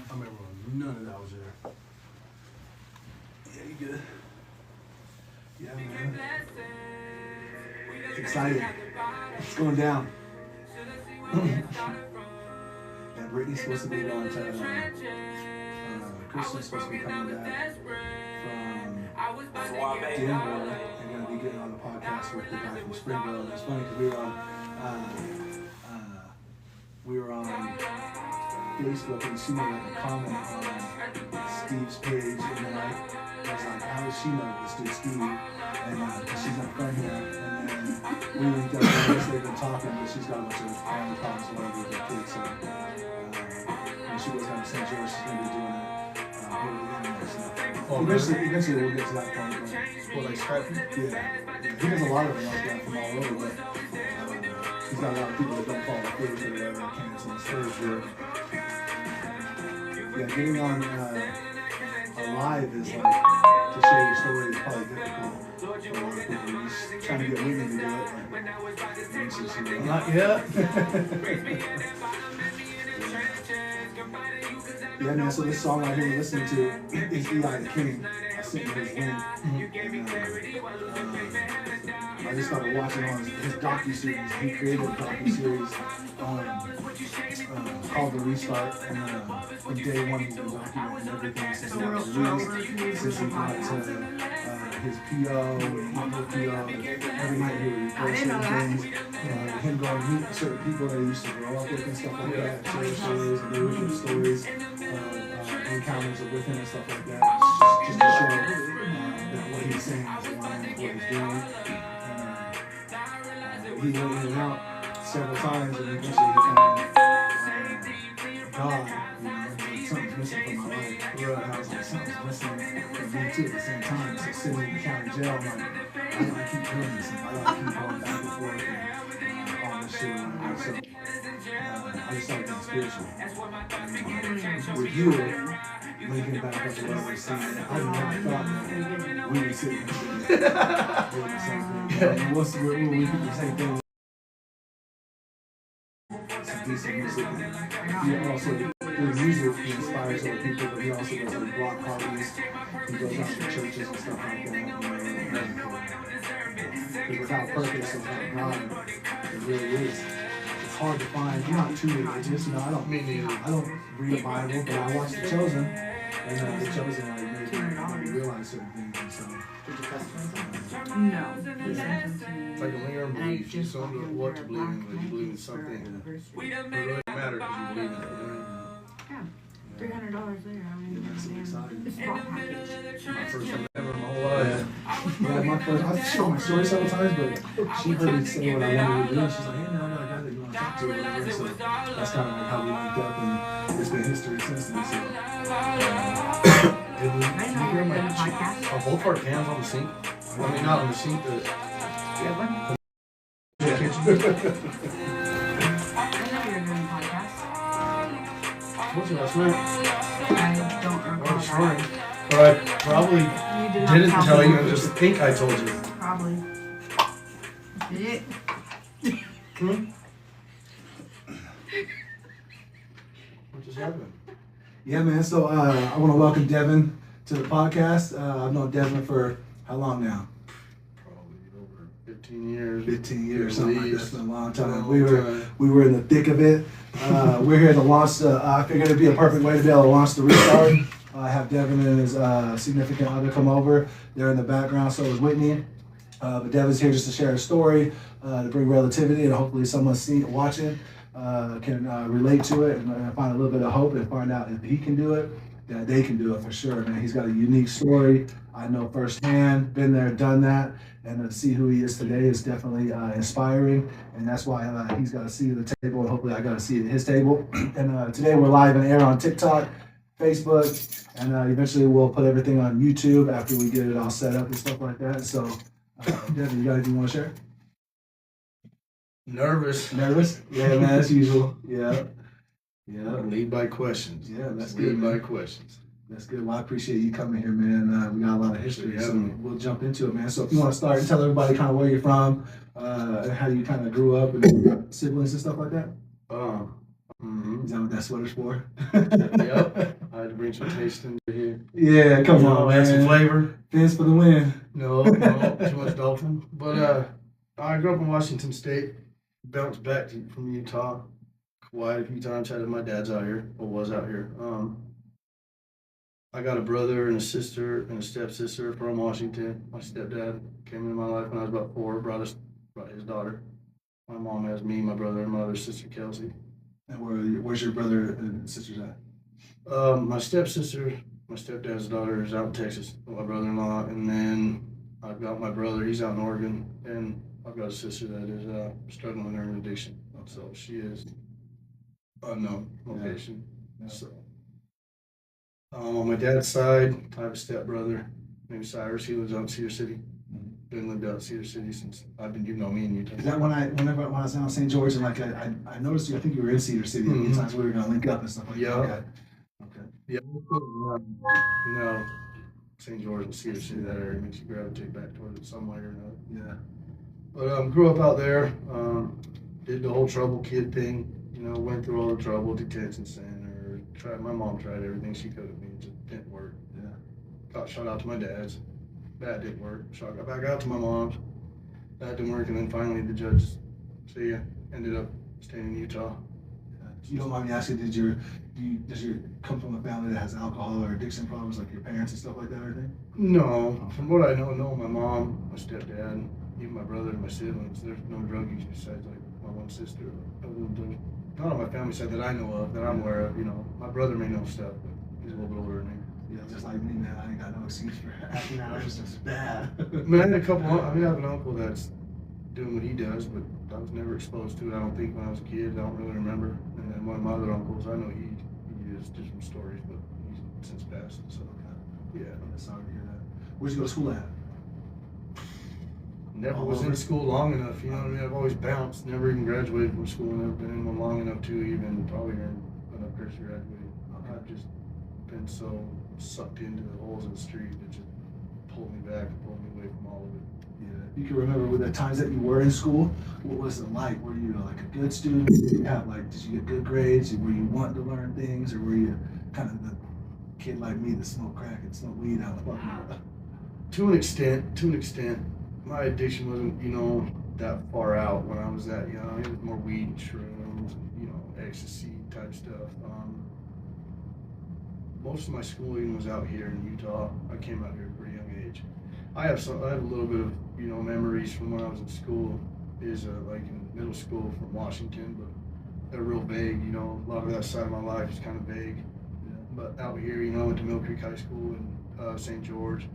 I remember when none of that was there. Yeah, you good? Yeah, man. Excited. It's going down. And Brittany's supposed to be going to Kristen's supposed to be coming back from Denver and going to be getting on the podcast with the guy from Springville. And it's funny because we were on Facebook and she made like a comment on Steve's page, and then I was like, how does she know this dude Steve? And she's not from here. And then we linked up and they've been talking, but she's got a bunch of family problems or whatever with her kids. So when she goes down to St. George, she's going to be doing it over the internet. So eventually we'll get to that point. Well, like Skype? Yeah. He does a lot of it like that from all over, but he's got a lot of people that don't follow the page or whatever that cancel and stuff. Yeah, getting on live is like, to share your story is probably difficult. You're just trying to get Whitney to do it. Like, Not yet. Yeah, man, so this song right here we're listening to is Eli the King. I sent you his link. I just started watching on his docu-series. He created a docu-series called The Restart. And from day one, he's been documenting everything since he got released, since he got his PO, and every night he would record certain things. Him going to meet certain people that he used to grow up with and stuff like that, share stories, and original stories, encounters with him and stuff like that. Just to show that what he's saying is aligned with what he's doing. He went in and out several times, and eventually he found God. Something's missing from my life. I was like, something's missing from me too at the same time. So sitting in the county jail, I'm like, I gotta keep doing this, and I gotta keep going back and forth and all this shit. So I just started getting spiritual. With you, linking back up to what I was saying, I never thought that we would sit here and do the same thing. We do the same thing. Some decent music. He also, through music, he inspires other people, but he also does like block parties. He goes out to churches and stuff like that. Because without purpose, without God, it really is. It's hard to find. I'm not too religious, I don't read the Bible, but I watch The Chosen, and The Chosen like made me realize certain things. And so, no, he sent them to me. It's like a lingering belief. You don't know what to believe in, but you believe in something. It really matters because you believe in it. Yeah, $300 later. I mean, it's a small package. My first time ever in my whole life. Yeah, my first, I've shown my story several times, but she heard me say what I wanted to do, and she's like, hey man, I got a guy that you want to talk to, or whatever. So that's kind of like how we linked up, and it's been history since then. So. Did you hear my podcast? Are both our cans on the sink? I mean, not on the sink, but... Yeah. Yeah. I know you're doing a podcast. What's last night? I don't remember. I'm sorry. But I probably didn't tell you, I just think I told you. Probably. Did it? What just happened? Yeah, man. So I want to welcome Devin to the podcast. I've known Devin for how long now? Probably over 15 years. 15 years, something like that. It's been a long time. Long We were in the thick of it. We're here to launch I figured it'd be a perfect way to be able to launch the restart. I have Devin and his significant other come over. They're in the background, so is Whitney. But Devin's here just to share a story, to bring relativity, and hopefully someone watching can relate to it and find a little bit of hope and find out if he can do it, that they can do it for sure, man. He's got a unique story. I know firsthand, been there, done that, and to see who he is today is definitely inspiring, and that's why he's got a seat at the table, and hopefully I got a seat at his table. And today we're live and air on TikTok, Facebook, and eventually we'll put everything on YouTube after we get it all set up and stuff like that. So, Devin, you got anything you want to share? Nervous. Nervous? Yeah, man, as usual. Yeah. Yeah. Lead by questions. Yeah, that's good. Lead by questions. That's good. Well, I appreciate you coming here, man. We got a lot of history, so we'll jump into it, man. So if you want to start and tell everybody kind of where you're from, and how you kind of grew up, and siblings and stuff like that. Is that what that sweater's for? Yep. I had to bring some taste into here. Yeah, come on, add man. some flavor. Fins for the win. No, too much dolphin. But I grew up in Washington State. Bounced back from Utah quite a few times. Had my dad's out here, or was out here. I got a brother and a sister and a stepsister from Washington. My stepdad came into my life when I was about 4. Brought his daughter. My mom has me, my brother, and my other sister Kelsey. And where's your brother and sisters at? My stepsister, my stepdad's daughter, is out in Texas with my brother-in-law, and then I've got my brother. He's out in Oregon, and I've got a sister that is struggling with her addiction. So she is unknown location. Yeah. So on my dad's side, I have a stepbrother named Cyrus. He lives out in Cedar City. Been lived out in Cedar City since you know me and Utah. Is that when I was down in St. George and like I noticed you? I think you were in Cedar City. Mm-hmm. Times we were gonna link up and stuff like that. Okay. Yeah. St. George and Cedar City, that area makes you gravitate back towards it some way or another. Yeah. But grew up out there. Did the whole trouble kid thing. Went through all the trouble, detention center. My mom tried everything she could with me. It just didn't work. Yeah. Got shot out to my dad's. That didn't work. Shot got back out to my mom's. That didn't work, and then finally the judge, ended up staying in Utah. You don't mind me asking, does your come from a family that has alcohol or addiction problems, like your parents and stuff like that, or anything? No. From what I know, my mom, my stepdad, even my brother and my siblings, there's no drug use besides like my one sister. Not on my family side that I know of, that I'm aware of. My brother may know stuff, but he's a little bit older than me. Yeah, just like me, man. I ain't got no excuse for acting out. It's just bad. I have an uncle that's doing what he does, but I was never exposed to it. I don't think when I was a kid. I don't really remember. And then one of my other uncles, I know he is different stories, but he's since passed. So yeah. Sorry to hear that. Where'd you go to school at? Never was in school long enough. You know what I mean? I've always bounced. Never even graduated from school. Never been in one long enough to even probably earn enough credits to graduate. I've just been so sucked into the holes in the street that just pulled me back and pulled me away from all of it. Yeah. You can remember with the times that you were in school, what was it like? Were you like a good student? Did you get good grades? Were you wanting to learn things, or were you kind of the kid like me that smoked crack and smoked weed out of the park? To an extent. My addiction wasn't, that far out when I was that young. It was more weed and shrooms and, ecstasy type stuff. Most of my schooling was out here in Utah. I came out here at a pretty young age. I have a little bit of, memories from when I was in school. Is like in middle school from Washington, but they're real vague. A lot of that side of my life is kind of vague. Yeah. But out here, I went to Mill Creek High School in St. George.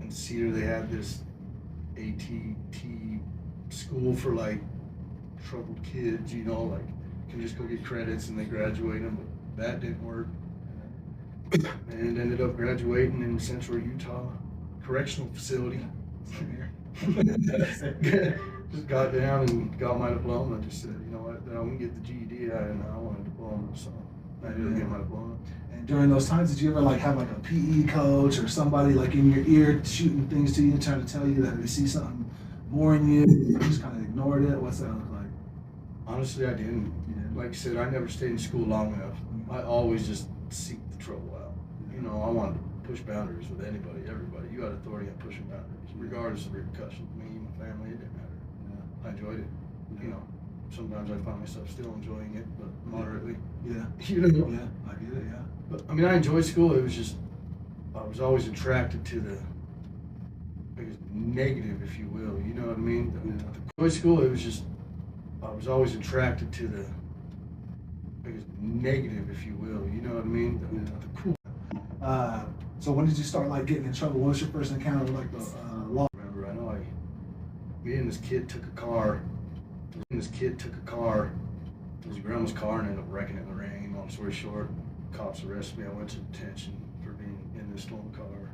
In Cedar, they had this ATT school for like troubled kids. Like can just go get credits and they graduate them. But that didn't work. And ended up graduating in Central Utah Correctional Facility. Just got down and got my diploma. Just said, I wouldn't get the GED. I wanted a diploma, so I didn't get my diploma. And during those times, did you ever have like a PE coach or somebody like in your ear shooting things to you, trying to tell you that they see something more in you? You just kind of ignored it. What's that look like? Honestly, I didn't. Yeah. Like I said, I never stayed in school long enough. I always just seek the trouble out. I wanted to push boundaries with anybody, everybody. You had authority on pushing boundaries, regardless of repercussions. Me, my family, it didn't matter. Yeah. I enjoyed it. Yeah. Sometimes I find myself still enjoying it, but moderately. Yeah. Yeah, I get it. Yeah. But I enjoyed school. It was just I was always attracted to the negative, if you will. You know what I mean? The school. It was just I was always attracted to the negative, if you will. You know what I mean? The cool. So when did you start getting in trouble? What was your first encounter with the law? I know me and this kid took a car. It was his grandma's car and ended up wrecking it in the rain. Long story short, cops arrested me. I went to detention for being in this stolen car.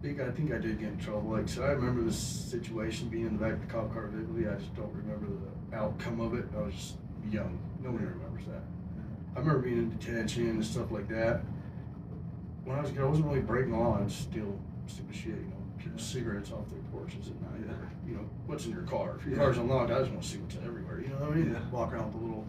I think I did get in trouble. Like I said, I remember this situation being in the back of the cop car vividly. I just don't remember the outcome of it. I was just young. Nobody remembers that. I remember being in detention and stuff like that. When I was a kid, I wasn't really breaking the law. I'd steal stupid shit, people's cigarettes off their porches at night. What's in your car? If your car's unlocked, I just want to see what's everywhere. You know what I mean? Walk around with a little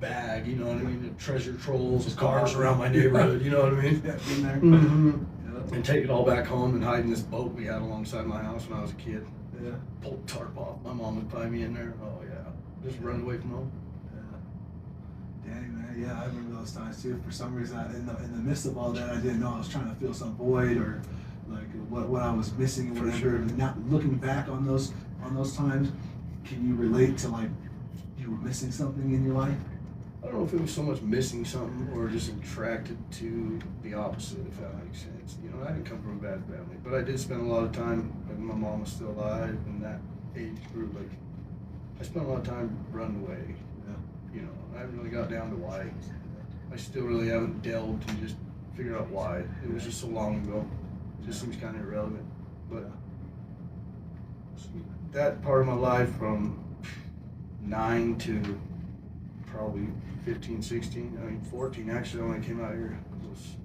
bag, you know what I mean? The treasure trolls of cars around my neighborhood, you know what I mean? Yeah, been there. Mm-hmm. And take it all back home and hide in this boat we had alongside my house when I was a kid. Yeah. Pull the tarp off. My mom would find me in there. Oh yeah, just run away from home. Yeah. Dang, man. Yeah, I remember those times too. For some reason, in the midst of all that, I didn't know I was trying to fill some void or like what I was missing or For whatever. sure. And now looking back on those times, can you relate to like you were missing something in your life? I don't know if it was so much missing something or just attracted to the opposite, if that makes sense. You know, I didn't come from a bad family, but I did spend a lot of time when my mom was still alive in that age group. Like, I spent a lot of time running away. Yeah. You know, I haven't really got down to why. I still really haven't delved and just figured out why. It was just so long ago. It just seems kind of irrelevant. But that part of my life from 9 to probably 15, 16, I mean 14 actually when I came out here, was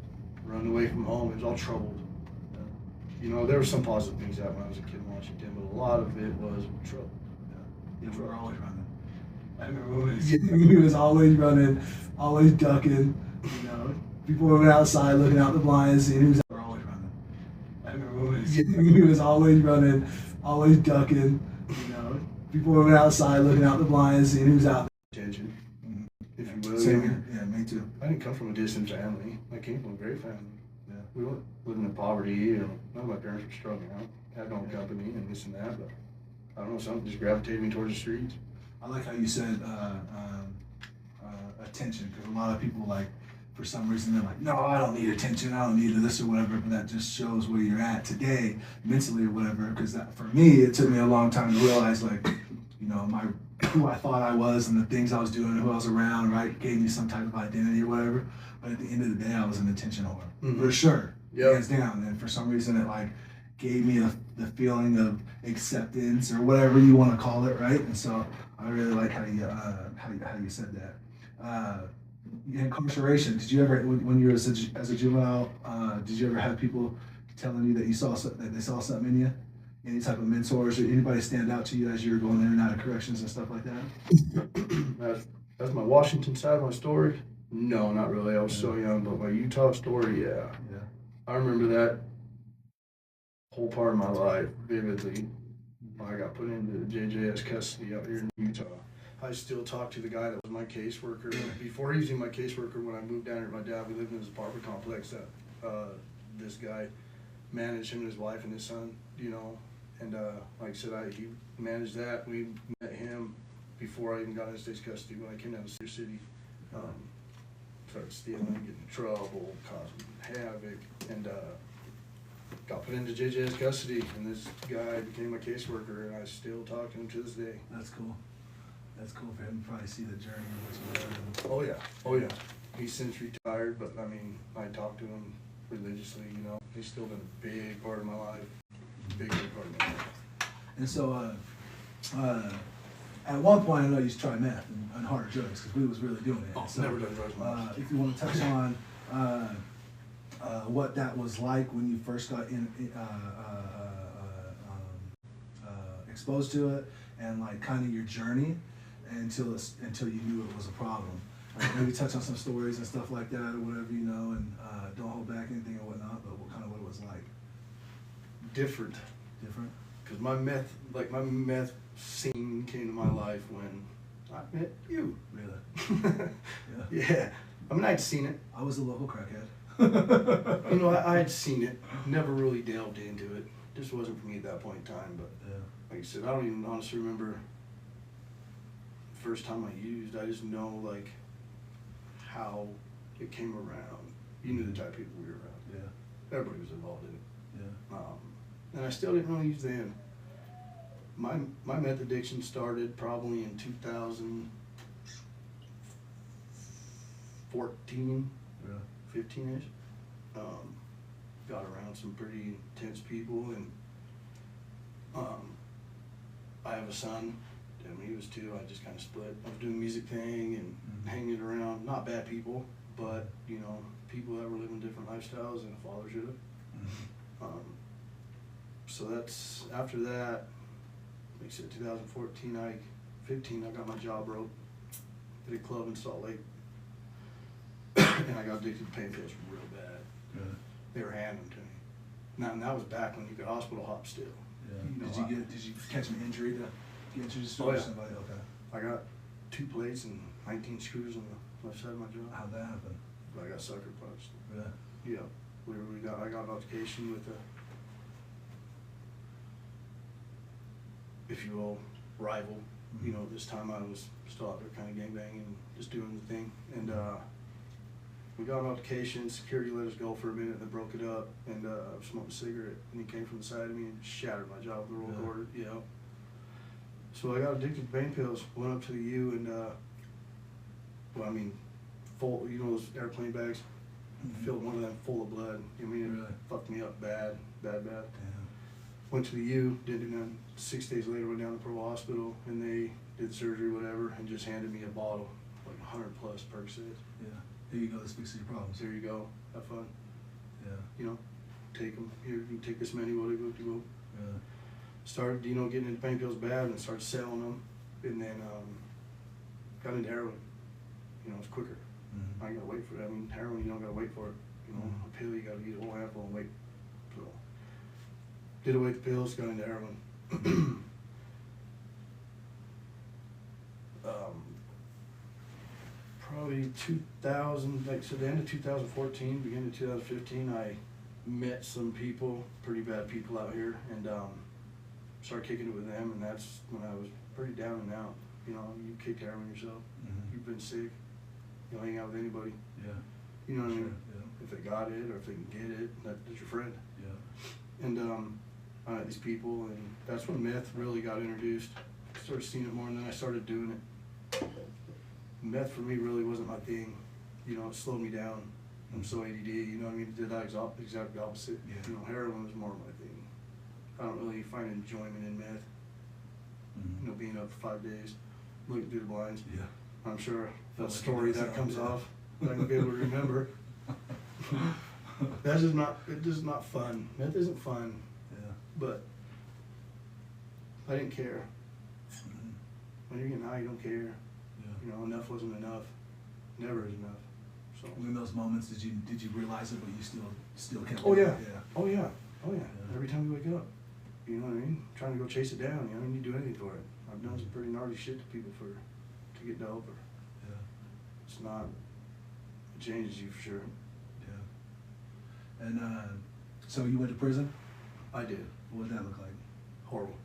running away from home. It was all troubled. You know, there were some positive things that when I was a kid in Washington, but a lot of it was trouble. Yeah, we were always running. I remember we was always running, always ducking, you know. People were outside looking out the blinds, seeing who's out. We're always running. I remember we was always running, always ducking, you know. People were outside looking out the blinds, seeing who's out there. Attention, if you will. Same here. Yeah, me too. I didn't come from a distant family. I came from a great family. Yeah. We weren't living in poverty, or none of my parents were struggling out. Had no company and this and that, but I don't know, something just gravitated me towards the streets. I like how you said attention, because a lot of people, like, for some reason they're like, no, I don't need attention, I don't need this or whatever, but that just shows where you're at today mentally or whatever. Because for me, it took me a long time to realize, like, you know, who I thought I was and the things I was doing and who I was around, right, gave me some type of identity or whatever. But at the end of the day, I was an attention whore, for sure, hands down. And for some reason, it like gave me the feeling of acceptance or whatever you want to call it, right? And so I really like how you said that. Incarceration. Did you ever, when you were as a juvenile, did you ever have people telling you that that they saw something in you? Any type of mentors or anybody stand out to you as you were going in and out of corrections and stuff like that? That's my Washington side of my story. No, not really. I was so young, but my Utah story, yeah. I remember that whole part of my life vividly. I got put into JJS custody out here in Utah. I still talk to the guy that was my caseworker. Before he was my caseworker, when I moved down here with my dad, we lived in this apartment complex that this guy managed, him and his wife and his son, you know. And like I said, he managed that. We met him before I even got into state's custody when I came down to Cedar City. Started stealing, getting in trouble, causing havoc, and got put into JJ's custody. And this guy became my caseworker, and I still talk to him to this day. That's cool. That's cool for him to probably see the journey of what you Oh yeah, oh yeah. He's since retired, but I mean, I talk to him religiously, you know. He's still been a big part of my life. Big part of my life. And so, at one point, I know you used to try meth and harder drugs because we was really doing it. Oh, so, never done drugs in my life. If you want to touch on what that was like when you first got exposed to it, and like kind of your journey until you knew it was a problem. Like maybe touch on some stories and stuff like that or whatever, you know, and don't hold back anything or whatnot. But what it was like. Different. Because my meth scene came to my life when I met you. Really? Yeah. I mean, I'd seen it. I was a local crackhead. You know, I'd seen it. Never really delved into it. Just wasn't for me at that point in time. But like I said, I don't even honestly remember the first time I used. I just know like how it came around. You knew the type of people we were around. Yeah. Everybody was involved in it. Yeah. And I still didn't really use then. My meth addiction started probably in 2014, 15-ish. Got around some pretty intense people, and I have a son, and when he was 2, I just kind of split. I was doing the music thing and hanging around, not bad people, but, you know, people that were living different lifestyles than a father should have. So that's, after that, like I said, 2014, 15, I got my jaw broke. at a club in Salt Lake, and I got addicted to painkillers real bad. Yeah. They were handing them to me. Now, and that was back when you could hospital hop still. Yeah. You know, Did you catch an injury to get into the Oh, store? yeah. Somebody? Okay. I got 2 plates and 19 screws on the left side of my jaw. How'd that happen? I got sucker punched. Yeah. Yeah, I got an altercation with a, if you will, rival. You know, this time I was still out there kind of gangbanging and just doing the thing. And we got an altercation. Security let us go for a minute, and then broke it up. And I was smoking a cigarette, and he came from the side of me and shattered my jaw with the roll Yeah. cord. You know. So I got addicted to pain pills. Went up to the U and, well, I mean, full. You know those airplane bags. Filled one of them full of blood. I mean, it Really? fucked me up bad. Damn. Went to the U, didn't do nothing. 6 days later, went down to Provo Hospital, and they did surgery, whatever, and just handed me a bottle, like 100 plus Percocets. Yeah. Here you go. Let's fix your problems. So here you go. Have fun. Yeah. You know, take them. Here, you can take this many. What do you go? Yeah. Started, you know, getting into pain pills bad, and started selling them, and then got into heroin. You know, it's quicker. Mm-hmm. I ain't gotta wait for it. I mean, heroin, you don't gotta wait for it. You know, Mhm. a pill, you gotta eat a whole handful and wait. So, did away with the pills, got into heroin. Probably 2000, like, so the end of 2014, beginning of 2015, I met some people, pretty bad people out here, and started kicking it with them, and that's when I was pretty down and out. You know, you kicked heroin yourself, Mhm. you've been sick, you don't hang out with anybody. Yeah. You know what I Sure. mean? Yeah. If they got it or if they can get it, that's your friend. Yeah. And I met these people, and that's when meth really got introduced. Started seeing it more, and then I started doing it. Meth for me really wasn't my thing. You know, it slowed me down. I'm so ADD, you know what I mean? Did that exact opposite. Yeah. You know, heroin was more my thing. I don't really find enjoyment in meth. Mhm. You know, being up for 5 days, looking through the blinds. Yeah. I'm sure Felt that like story you did that comes something, yeah. off, I'm gonna be able to remember. That's just not, it's just not fun. Meth isn't fun, Yeah. but I didn't care. Mhm. When you're getting high, you don't care. Yeah. You know, enough wasn't enough. Never is enough. So. In those moments, did you realize it, but you still kept? Oh it? yeah. Yeah. Oh yeah. Oh yeah. Yeah. Every time you wake up, you know what I mean? Trying to go chase it down. You know, you do anything for it. I've done some pretty gnarly shit to people to get dope. Or Yeah. it's not. It changes you for sure. Yeah. And so you went to prison? I did. What did that look like? Horrible.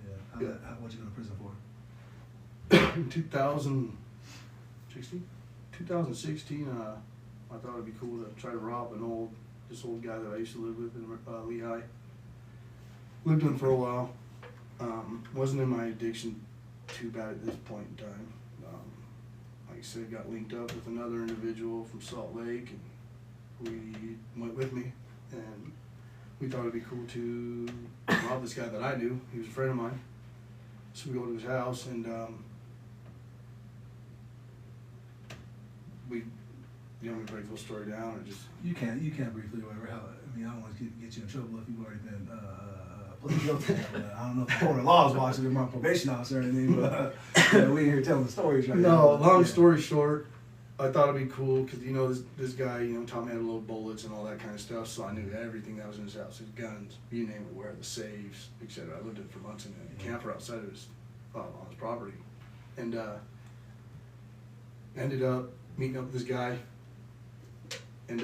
Yeah. Yeah. What'd you go to prison for? In 2016, I thought it'd be cool to try to rob this old guy that I used to live with in Lehigh. Lived with him for a while. Wasn't in my addiction too bad at this point in time. Like I said, got linked up with another individual from Salt Lake, and we went with me, and we thought it'd be cool to rob this guy that I knew. He was a friend of mine. So we go to his house, and you want me to break the whole story down, or just? You can briefly, whatever. I mean, I don't want to get you in trouble if you've already been pleaded guilty. I don't know if the court of law is watching, if my probation officer or anything, but we ain't here telling the stories right now. No, long story short, I thought it'd be cool because you know this guy, you know, taught me how to load bullets and all that kind of stuff, so I knew everything that was in his house, his guns, you name it, where the safes, etc. I lived in it for months in a camper outside of his on his property, and ended up meeting up with this guy and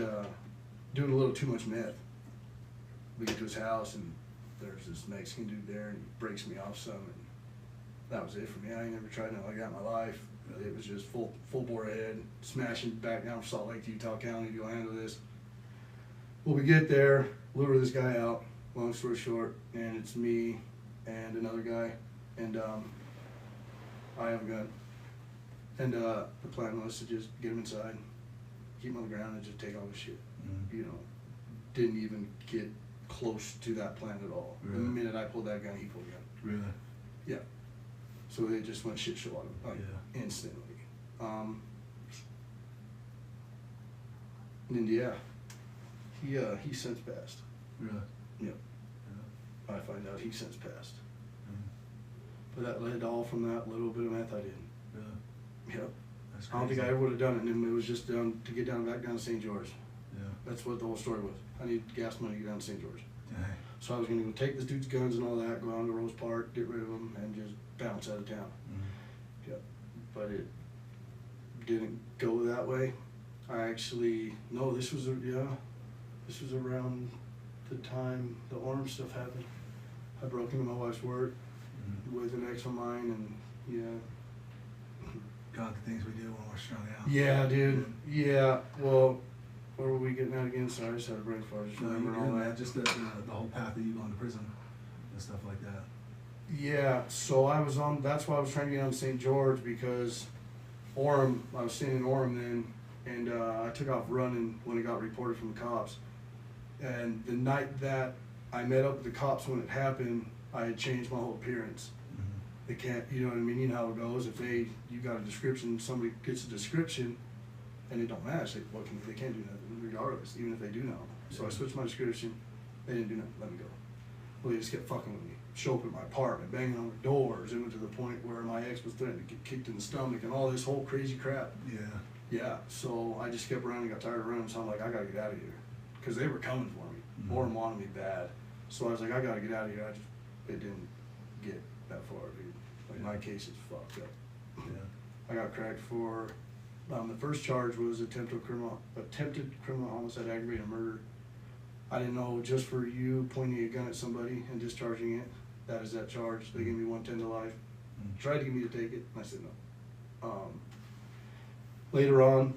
doing a little too much meth. We get to his house, and there's this Mexican dude there, and he breaks me off some, and that was it for me. I ain't never tried nothing like that in my life. It was just full bore ahead, smashing back down from Salt Lake to Utah County to go handle this. Well, we get there, lure this guy out, long story short, and it's me and another guy, and I have a gun. And the plan was to just get him inside, keep him on the ground, and just take all his shit. Mhm. You know, didn't even get close to that plan at all. Really? The minute I pulled that gun, he pulled the gun. Really? Yeah. So they just went shit show on him, like, Yeah. instantly. And then, yeah, he since passed. Really? Yep. Yeah. I find out he since passed. Mhm. But that led all from that little bit of meth I did. Really? Yep. That's I don't think I crazy. ever would have done it, and it was just to get back down to St. George. Yeah. That's what the whole story was. I need gas money to get down to St. George. Dang. So I was gonna go take this dude's guns and all that, go down to Rose Park, get rid of them, and just bounce out of town. Mm-hmm. Yep. But it didn't go that way. This was around the time the Orm stuff happened. I broke into my wife's work Mm-hmm. with an ex of mine, and God, the things we do when we're strung out. yeah, dude, yeah. Well, where were we getting at again? Sorry, I just had a brain fart. Just No, you remembering all good, man. that. Just the whole path of you going to prison and stuff like that. Yeah, so that's why I was trying to get on St. George, because Orem, I was staying in Orem then, and I took off running when it got reported from the cops. And the night that I met up with the cops when it happened, I had changed my whole appearance. Mm-hmm. They can't, you know what I mean? You know how it goes. If you got a description, somebody gets a description, and it don't match, they can't do nothing regardless, even if they do know. So I switched my description. They didn't do nothing. Let me go. Well, they just kept fucking with me. Show up at my apartment, banging on the doors. It went to the point where my ex was threatening to get kicked in the stomach and all this whole crazy crap. Yeah. Yeah, so I just kept running, got tired of running, so I'm like, I gotta get out of here. Because they were coming for me. Mhm. Orem wanted me bad. So I was like, I gotta get out of here. It didn't get that far, dude. Like, my case is fucked up. Yeah. I got cracked for, the first charge was attempted criminal homicide, aggravated murder. I didn't know, just for you pointing a gun at somebody and discharging it, that is that charge. They gave me 110 to life. Mm. Tried to get me to take it, and I said no. Later on,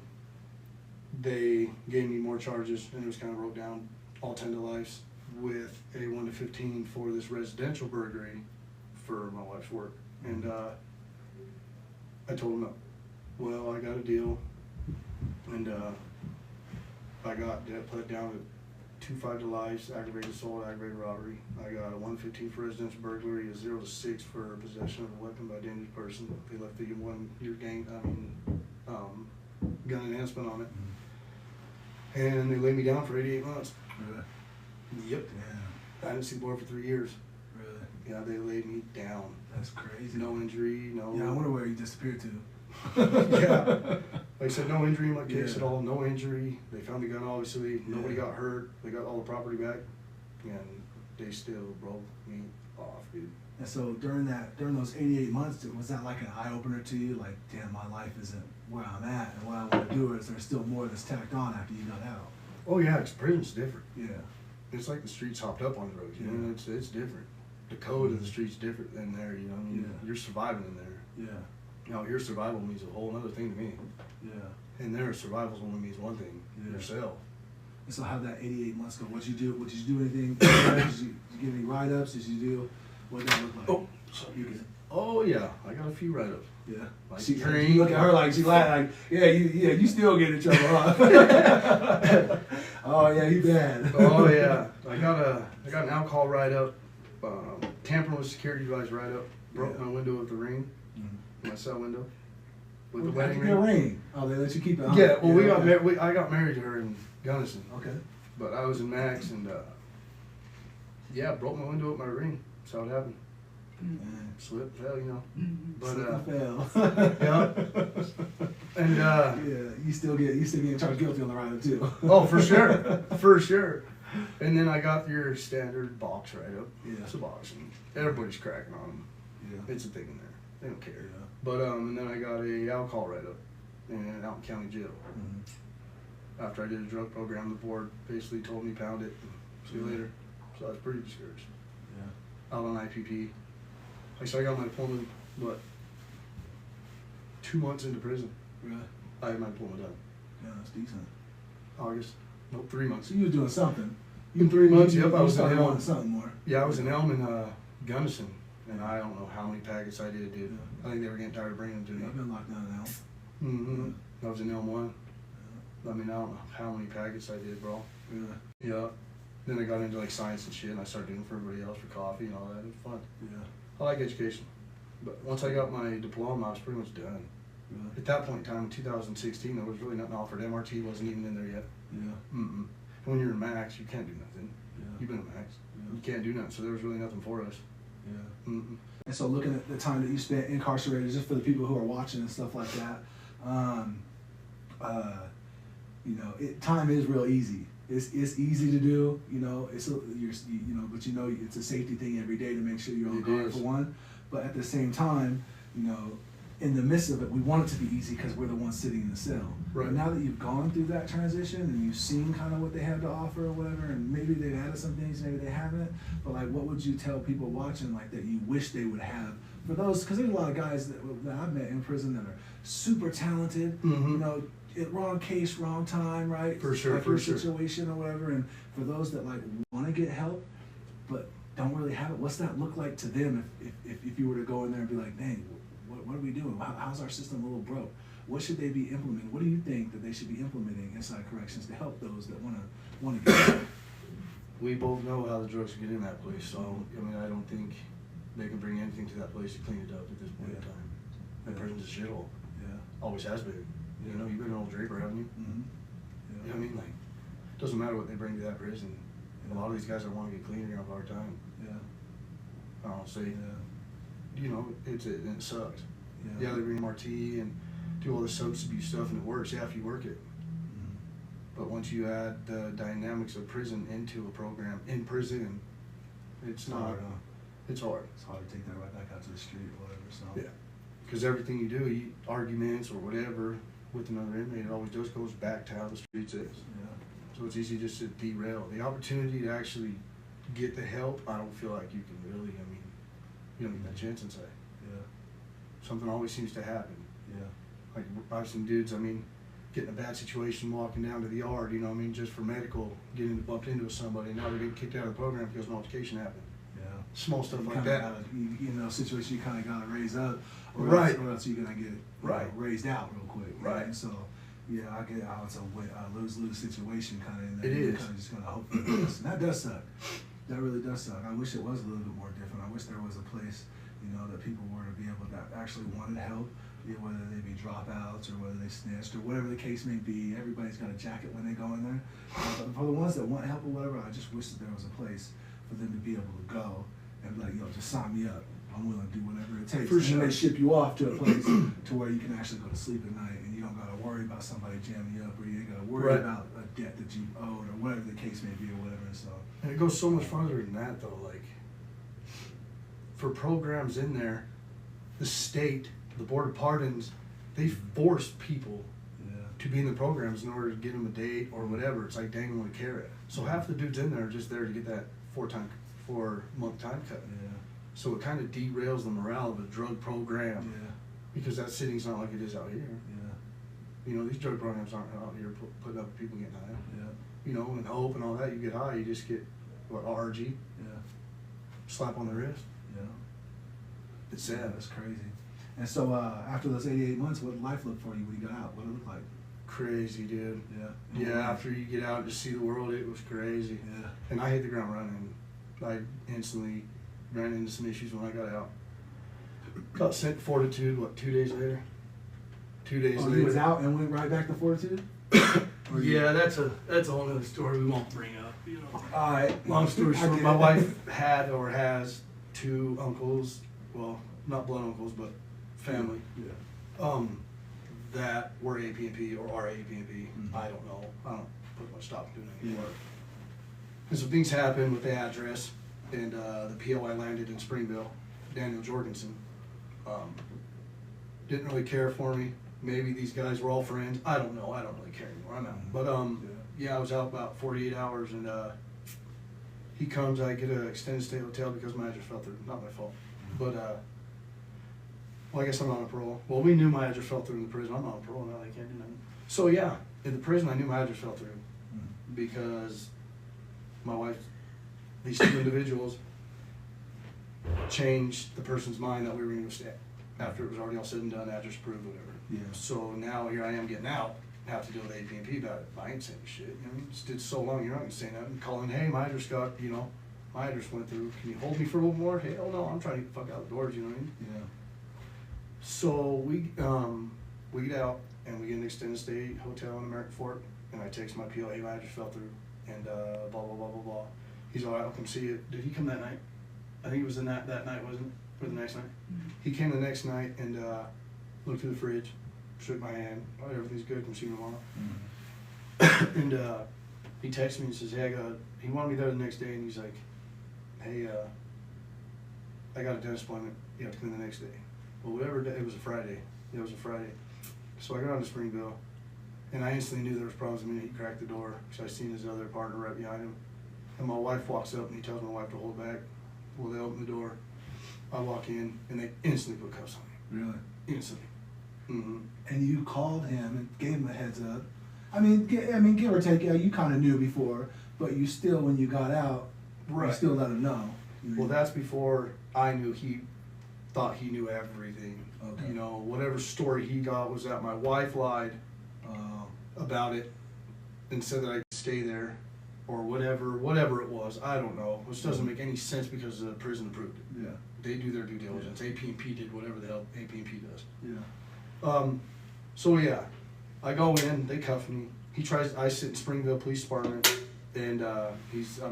they gave me more charges, and it was kind of wrote down all 10 to lives with a 1 to 15 for this residential burglary for my wife's work. And I told them no. Well, I got a deal, and I got put down to 2 5 to lives, aggravated assault, aggravated robbery. I got a 115 for residential burglary, a 0 to 6 for possession of a weapon by a dangerous person. They left the 1 year gun enhancement on it. And they laid me down for 88 months. Really? Yep. Yeah. I didn't see the board for 3 years. Really? Yeah, they laid me down. That's crazy. No injury, no. Yeah, I wonder where you disappeared to. Yeah. Like I said, no injury in my case Yeah. at all, no injury. They found the gun, obviously. Nobody Yeah. got hurt. They got all the property back. And they still broke me off, dude. And so during those 88 months, was that like an eye opener to you? Like, damn, my life isn't where I'm at, and what I want to do is there's still more that's tacked on after you got out. Oh yeah, prison's different. Yeah. It's like the streets hopped up on the road, you know, Yeah. it's different. The code of the street's different than there, you know, I mean, Yeah. you're surviving in there. Yeah. You know, your survival means a whole other thing to me. Yeah. And their survival only means one thing, Yeah. yourself. And so how that 88 months go? What did you do? Did you do anything? Did you get any write-ups? Did you do, what did that look like? Oh, sorry. Oh yeah, I got a few write-ups. Yeah. Like She, drink. you look at her like she like you still get in trouble, huh? Oh yeah, you bad. Oh yeah, I got an alcohol write-up, tampering with security device write-up, broke Yeah. my window with the ring, Mhm. my cell window, with the How'd wedding you get a ring. ring. Oh, they let you keep it. Huh? Yeah, well, okay. I got married to her in Gunnison, Okay. but I was in Max, and yeah, broke my window with my ring. That's how it happened. Man. Slip, fell, you know. But Slip and fell. yeah, and yeah, you still get charged guilty on the write-up too. oh, for sure, for sure. And then I got your standard box write-up. Yeah. It's a box, and everybody's cracking on them. Yeah. It's a thing in there. They don't care. Yeah. But and then I got a alcohol write-up in Alton County Jail. Mhm. After I did a drug program, the board basically told me pound it. And see you later. So I was pretty discouraged. Yeah. Out on IPP. Like, so I got my diploma, what, 2 months into prison. Really? I had my diploma done. Yeah, that's decent. August. Nope, 3 months. So you was doing something. In 3 months, You yep, I was in started Elm. wanting something more. Yeah, I was in Elm in Gunnison, and I don't know how many packets I did, dude. Yeah. I think they were getting tired of bringing them to Yeah, me. I've been locked down now. Mm-hmm. I was in Elm 1. I mean, I don't know how many packets I did, bro. Really? Yeah. Then I got into like science and shit, and I started doing it for everybody else for coffee and all that. It was fun. Yeah. I like education. But once I got my diploma, I was pretty much done. Really? At that point in time, in 2016, there was really nothing offered. MRT wasn't even in there yet. Yeah. Mm-mm. When you're in Max, you can't do nothing. Yeah. You've been in Max. Yeah. You can't do nothing, so there was really nothing for us. Yeah. Mm-mm. And so looking at the time that you spent incarcerated, just for the people who are watching and stuff like that, You know, time is real easy. It's easy to do. You know, but you know it's a safety thing every day to make sure you're on guard for one. But at the same time, you know, in the midst of it, we want it to be easy because we're the ones sitting in the cell. Right. But now that you've gone through that transition and you've seen kind of what they have to offer or whatever, and maybe they've added some things, maybe they haven't, but like, what would you tell people watching like that you wish they would have for those? Because there's a lot of guys that I've met in prison that are super talented, you know, wrong case, wrong time, right? For sure, like for your sure. situation or whatever. And for those that like want to get help, but don't really have it, what's that look like to them if you were to go in there and be like, dang, what are we doing? How's our system a little broke? What should they be implementing? What do you think that they should be implementing inside corrections to help those that want to get help? We both know how the drugs get in that place, so I mean, I don't think they can bring anything to that place to clean it up at this point in time. That prison's a shithole. Yeah. Always has been. You know, you've been an old Draper, haven't you? Mm-hmm. You know what I mean? Like, it doesn't matter what they bring to that prison. A lot of these guys that want to get clean are gonna have a hard time. Yeah. I don't say, Yeah. you know, it sucks. Yeah. Yeah, they bring MRT and do all this substance abuse stuff and it works, yeah, if you work it. Mm-hmm. But once you add the dynamics of prison into a program in prison, it's not, hard, huh? it's hard. It's hard to take that right back out to the street or whatever, so. Yeah. Because everything you do, arguments or whatever with another inmate, it always just goes back to how the streets is. Yeah. So it's easy just to derail. The opportunity to actually get the help, I don't feel like you can really, I mean, you don't get that chance inside. Yeah. Something always seems to happen. Yeah. Like, I've seen dudes, I mean, get in a bad situation walking down to the yard, you know what I mean, just for medical, getting bumped into somebody, now they're getting kicked out of the program because an altercation happened. Yeah. Small stuff You like kinda that. gotta, you know, situation you kind of got to raise up, or Right. else you're gonna get Right. raised out real quick. Right. So, yeah, I get how it's a lose-lose situation kind of. It is. Kind of just gonna hope for the best, and that does suck. That really does suck. I wish it was a little bit more different. I wish there was a place, you know, that people were to be able to actually wanted help, whether they be dropouts or whether they snitched or whatever the case may be. Everybody's got a jacket when they go in there. But for the ones that want help or whatever, I just wish that there was a place for them to be able to go and be like, yo, just sign me up. I'm willing to do whatever it takes. For And then sure. they ship you off to a place to where you can actually go to sleep at night and you don't got to worry about somebody jamming you up, or you ain't got to worry Right. about a debt that you owed or whatever the case may be or whatever. So, And it goes so much farther than that, though. Like, for programs in there, the state, the Board of Pardons, they force people yeah. to be in the programs in order to get them a date or whatever. It's like dangling a carrot. So half the dudes in there are just there to get that 4-month time cut. Yeah. So it kind of derails the morale of a drug program Yeah. because that sitting's not like it is out here. Yeah. You know, these drug programs aren't out here putting up people getting high. Yeah. You know, and hope and all that, you get high, you just get, what, RG, Yeah. slap on the wrist. Yeah. It's Yeah, sad. that's crazy. And so after those 88 months, what did life look for you when you got out? What did it look like? Crazy, dude. Yeah. Yeah, after you get out and just see the world, it was crazy. Yeah. And I hit the ground running. I instantly ran into some issues when I got out. Got sent to Fortitude, what, 2 days later? 2 days Oh, later. he was out and went right back to Fortitude? Or you- Yeah, that's a whole other story we won't bring up, you know. All right. Long story I short, get my it. wife had or has 2 uncles, well, not blood uncles, but family, Yeah. that were APNP or are APNP. Mhm. I don't know. I don't put much stock into it Yeah. anymore. And so things happened with the address, and the POI landed in Springville, Daniel Jorgensen. Didn't really care for me. Maybe these guys were all friends. I don't know. I don't really care anymore. I'm out. Mhm. But yeah, I was out about 48 hours, and he comes. I get an extended stay hotel because my address fell through. Not my fault. But well, I guess I'm not on parole. Well, we knew my address fell through in the prison. I'm not on parole now. They can't do nothing. So yeah, in the prison, I knew my address fell through Mhm. because my wife, these 2 individuals, changed the person's mind that we were going to go stay after it was already all said and done, address approved, whatever. Yeah. So now here I am getting out, have to deal with APNP about it. I ain't saying shit. You know, what I mean? Just did so long, you're not gonna say nothing. Calling, hey, my address got, you know, my address went through. Can you hold me for a little more? Hell no, I'm trying to get the fuck out the doors. You know what I mean? Yeah. So we get out and we get an extended stay hotel in American Fork, and I text my PO, hey, my address fell through, and blah blah blah blah blah. He's all right, I'll come see it. Did he come that night? I think it was that night, wasn't it? Or the next night? He came the next night and looked through the fridge, shook my hand. Oh, everything's good. Come see me tomorrow. Mm-hmm. And he texted me and says, hey, he wanted me there the next day, and he's like, hey, I got a dentist appointment. You have to come in the next day. Well, whatever day, it was a Friday. It was a Friday. So I got on to Springville, and I instantly knew there was problems the minute he cracked the door, because I seen his other partner right behind him. And my wife walks up, and he tells my wife to hold back. Well, they open the door. I walk in, and they instantly put cuffs on me. Really? Instantly. Mm-hmm. And you called him and gave him a heads up. I mean, give or take, yeah, you kind of knew before, but you still, when you got out, you still let him know. Well, that's before I knew he thought he knew everything. Okay. You know, whatever story he got was that my wife lied about it and said that I could stay there, or whatever it was. I don't know, which doesn't make any sense because the prison approved it. Yeah. They do their due diligence. AP&P did whatever the hell AP&P does. Yeah. So yeah, I go in, they cuff me. I sit in Springville Police Department, and am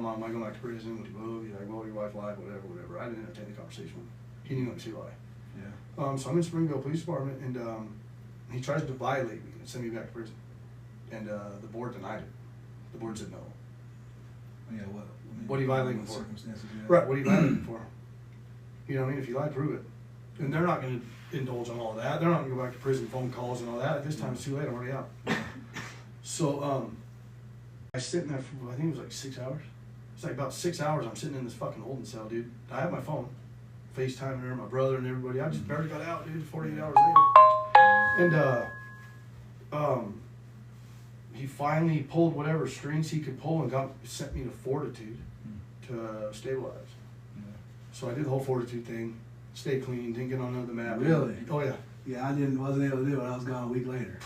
I going back to prison? Would you move? He's like, well, your wife lied, whatever. I didn't entertain the conversation with him. He didn't let me say lie. Yeah. So I'm in Springville Police Department, and he tries to violate me and send me back to prison. And the board denied it. The board said no. Yeah, What are you violating what for? circumstances, yeah. Right, what are you violating for? You know what I mean? If you lie, prove it. And they're not going to indulge on all that. They're not going to go back to prison, phone calls and all that. At this time, it's too late. I'm already out. So I sit in there for, I think it was like 6 hours. It's like about 6 hours I'm sitting in this fucking holding cell, dude. I have my phone, FaceTiming her, my brother and everybody. I just barely got out, dude, 48 hours later. And he finally pulled whatever strings he could pull and sent me to Fortitude to stabilize. Yeah. So I did the whole Fortitude thing, stay clean, didn't get on another map. Really? Oh yeah. Yeah, wasn't able to do it. I was gone a week later.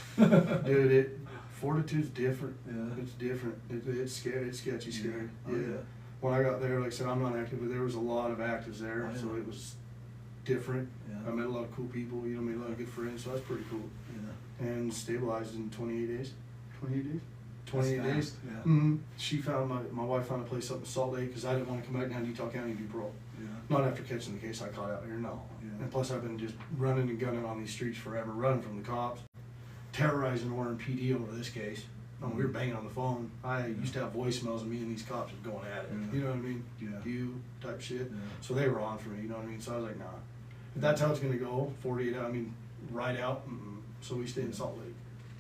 Dude, Fortitude's different. Yeah. It's different. It's scary. It's sketchy, scary. Oh, yeah. When I got there, like I said, I'm not active, but there was a lot of actives there, Oh, yeah. so it was different. Yeah. I met a lot of cool people. You know, made a lot of good friends, so that's pretty cool. Yeah. And stabilized in 28 days. 28 days. That's 28 days. fast, yeah. Mm-hmm. She found my wife found a place up in Salt Lake because I didn't want to come back down to Utah County and do parole. Yeah. Not after catching the case I caught out here, no. Yeah. And plus I've been just running and gunning on these streets forever, running from the cops, terrorizing Warren PD over this case. We were banging on the phone. I used to have voicemails of me and these cops were going at it. Yeah. You know what I mean? Yeah. You type shit. Yeah. So they were on for me, you know what I mean? So I was like, nah. If that's how it's gonna go, 48 hours, right out. So we stayed in Salt Lake.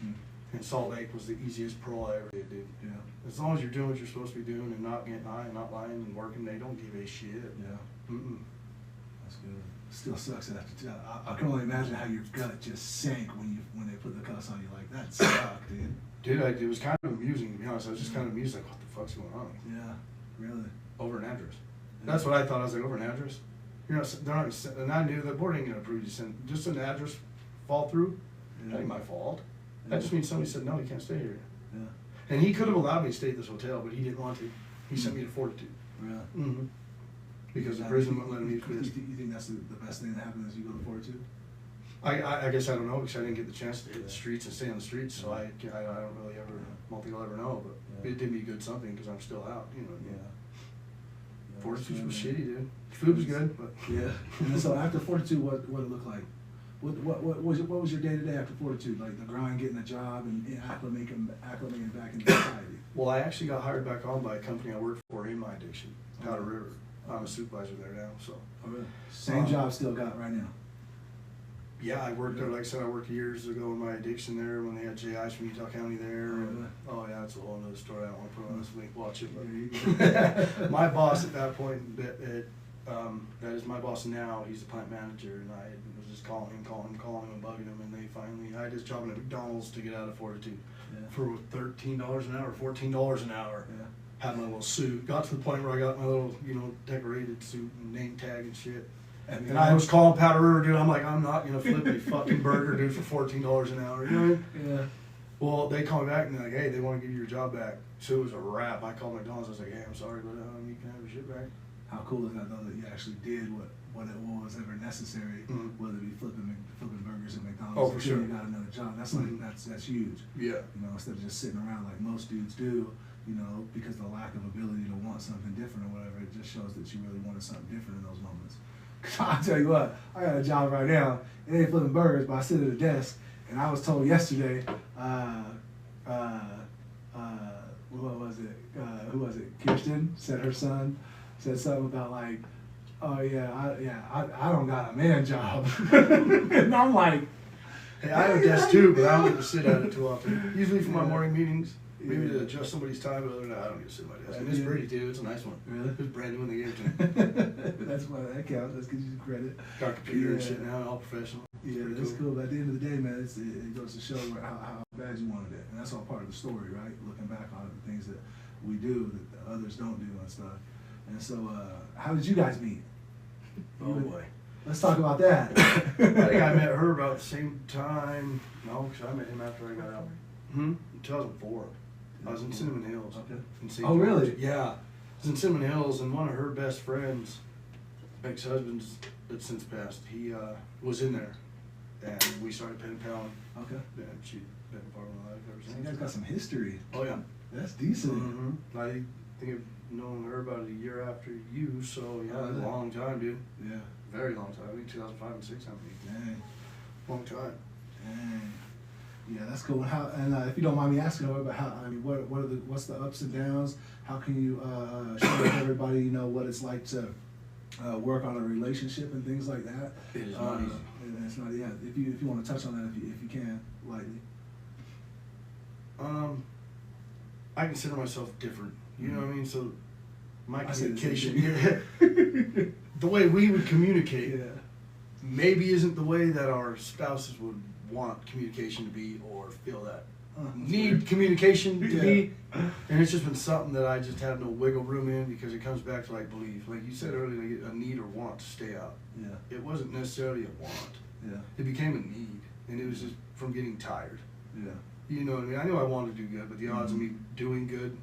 Mm. And Salt Lake was the easiest parole I ever did, dude. Yeah. As long as you're doing what you're supposed to be doing and not getting high and not lying and working, they don't give a shit. Yeah. That's good. Still sucks after. I can only imagine how your gut just sank when they put the cuffs on you like that. Sucked, dude. Dude, it was kind of amusing, to be honest. I was just kind of amused, like, what the fuck's going on? Yeah. Really. Over an address. That's what I thought. I was like, over an address? They're not, and I knew the board ain't gonna approve you send just an address fall through. Yeah. That ain't my fault. Yeah. That just means somebody said no, you can't stay here. Yeah. And he could have allowed me to stay at this hotel, but he didn't want to. He sent me to Fortitude. Yeah. Because the prison wouldn't let him use You this. think that's the best thing that happened is you go to Fortitude? I guess I don't know because I didn't get the chance to hit the streets and stay on the streets, so I don't really ever. I don't think I'll ever know, but it did me good something because I'm still out. You know what I mean? Fortitude was shitty, dude. Food was good, but yeah. And so after Fortitude, what it looked like? What was your day to day after Fortitude? Like the grind, getting a job, and acclimating back into society. Well, I actually got hired back on by a company I worked for in my addiction, Powder River. I'm a supervisor there now, so. Oh, really? Same job still got right now. Yeah, I worked there. Like I said, I worked years ago in my addiction there when they had JIs from Utah County there. Oh yeah, that's a whole other story. I don't want to put on this link. Watch it. But my boss at that point, that is my boss now. He's the plant manager, and I was just calling him, and bugging him, and they finally. I had this job at McDonald's to get out of Fortitude for $13 an hour, $14 an hour. Yeah. Had my little suit. Got to the point where I got my little, decorated suit and name tag and shit. And I was calling Powder River, dude. I'm like, I'm not gonna flip a fucking burger, dude, for $14 an hour. You know what I mean? Yeah. Well, they called me back and they're like, hey, they want to give you your job back. So it was a wrap. I called McDonald's. I was like, hey, I'm sorry, but you can have your shit back. How cool is that though that you actually did what was ever necessary, whether it be flipping burgers at McDonald's. Oh, for sure. You got another job. That's like that's huge. Yeah. Instead of just sitting around like most dudes do. Because the lack of ability to want something different or whatever, it just shows that you really wanted something different in those moments. I'll tell you what, I got a job right now. It ain't flipping burgers, but I sit at a desk And I was told yesterday, what was it? Who was it? Kirsten said her son said something about like, oh yeah, I don't got a man job. And I'm like, Hey, I have a desk too, but I don't get to sit at it too often. Usually for my morning meetings, maybe to adjust somebody's time, but other than that, I don't get to sit at my desk. And it's pretty too, it's a nice one. Really? It was brand new when they gave it to me. That's why that counts. That's gives you credit. Got a computer and Yeah. sitting down, all professional. Yeah, Pretty that's cool. But at the end of the day, man, it goes to show how bad you wanted it, and that's all part of the story, right? Looking back on it, the things that we do that others don't do and stuff. And so, how did you guys meet? Oh boy. Let's talk about that. I think I met her about the same time. No, because I met him after I got out. In 2004. I was in Cinnamon Hills. Okay. In St. Oh, really? George. Yeah. I was in Cinnamon Hills, and one of her best friends, ex-husbands that since passed, he was in there. And we started pen paling. Okay. And she'd been a part of my life ever So since. you guys got some history. Oh, yeah. That's decent. I think I've known her about a year after you, so yeah, Oh, a yeah. long time, dude. Yeah. Very long time. I think 2005 and 6, I mean. Dang. Long time. Dang. Yeah, that's cool. And if you don't mind me asking, about how? I mean, what's the ups and downs? How can you share with everybody, what it's like to work on a relationship and things like that? It is not easy. And it's not. Yeah. If you want to touch on that, if you can, lightly. I consider myself different. You know what I mean? So my I said the same communication, the way we would communicate, Yeah. maybe isn't the way that our spouses would want communication to be or feel that need communication to be. And it's just been something that I just have no wiggle room in because it comes back to like belief. Like you said earlier, like a need or want to stay out. Yeah. It wasn't necessarily a want. Yeah. It became a need. And it was just from getting tired. Yeah. You know what I mean? I knew I wanted to do good, but the odds of me doing good,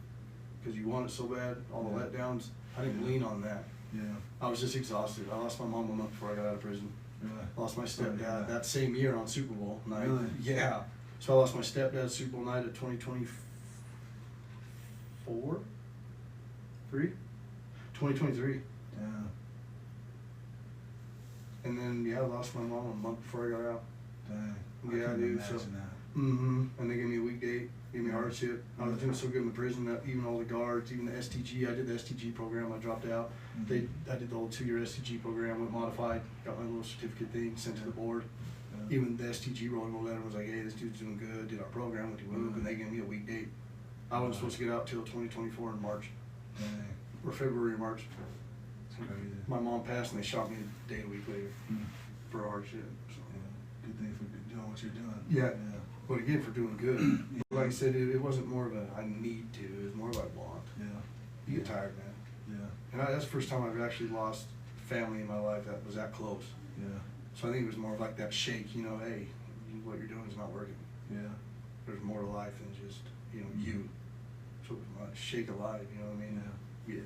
because you want it so bad, all the letdowns, I didn't lean on that. Yeah. I was just exhausted. I lost my mom a month before I got out of prison. Really? Lost my Sorry to hear stepdad that. that same year on Super Bowl night. Really? Yeah. So I lost my stepdad Super Bowl night at 2024? 2023. Yeah. And then, I lost my mom a month before I got out. Dang. Yeah, I couldn't dude, imagine so- that. And they gave me a week date, gave me hardship. I was doing so good in the prison that even all the guards, even the STG, I did the STG program, I dropped out. I did the whole 2-year STG program, went modified, got my little certificate thing, sent to the board. Yeah. Even the STG wrote me a letter and was like, hey, this dude's doing good, did our program, what do you move? And they gave me a week date. I wasn't supposed to get out till 2024 in March, Dang. or February or March. It's crazy. My mom passed and they shot me a day a week later Mm. for hardship. So. Yeah. Good thing for doing what you're doing. Yeah. But again, for doing good. Like I said, it wasn't more of a I need to, it was more of I want. Yeah. You get tired, man. Yeah. And that's the first time I've actually lost family in my life that was that close. Yeah. So I think it was more of like that shake, hey, what you're doing is not working. Yeah. There's more to life than just, you. So it was like shake alive, you know what I mean? Yeah.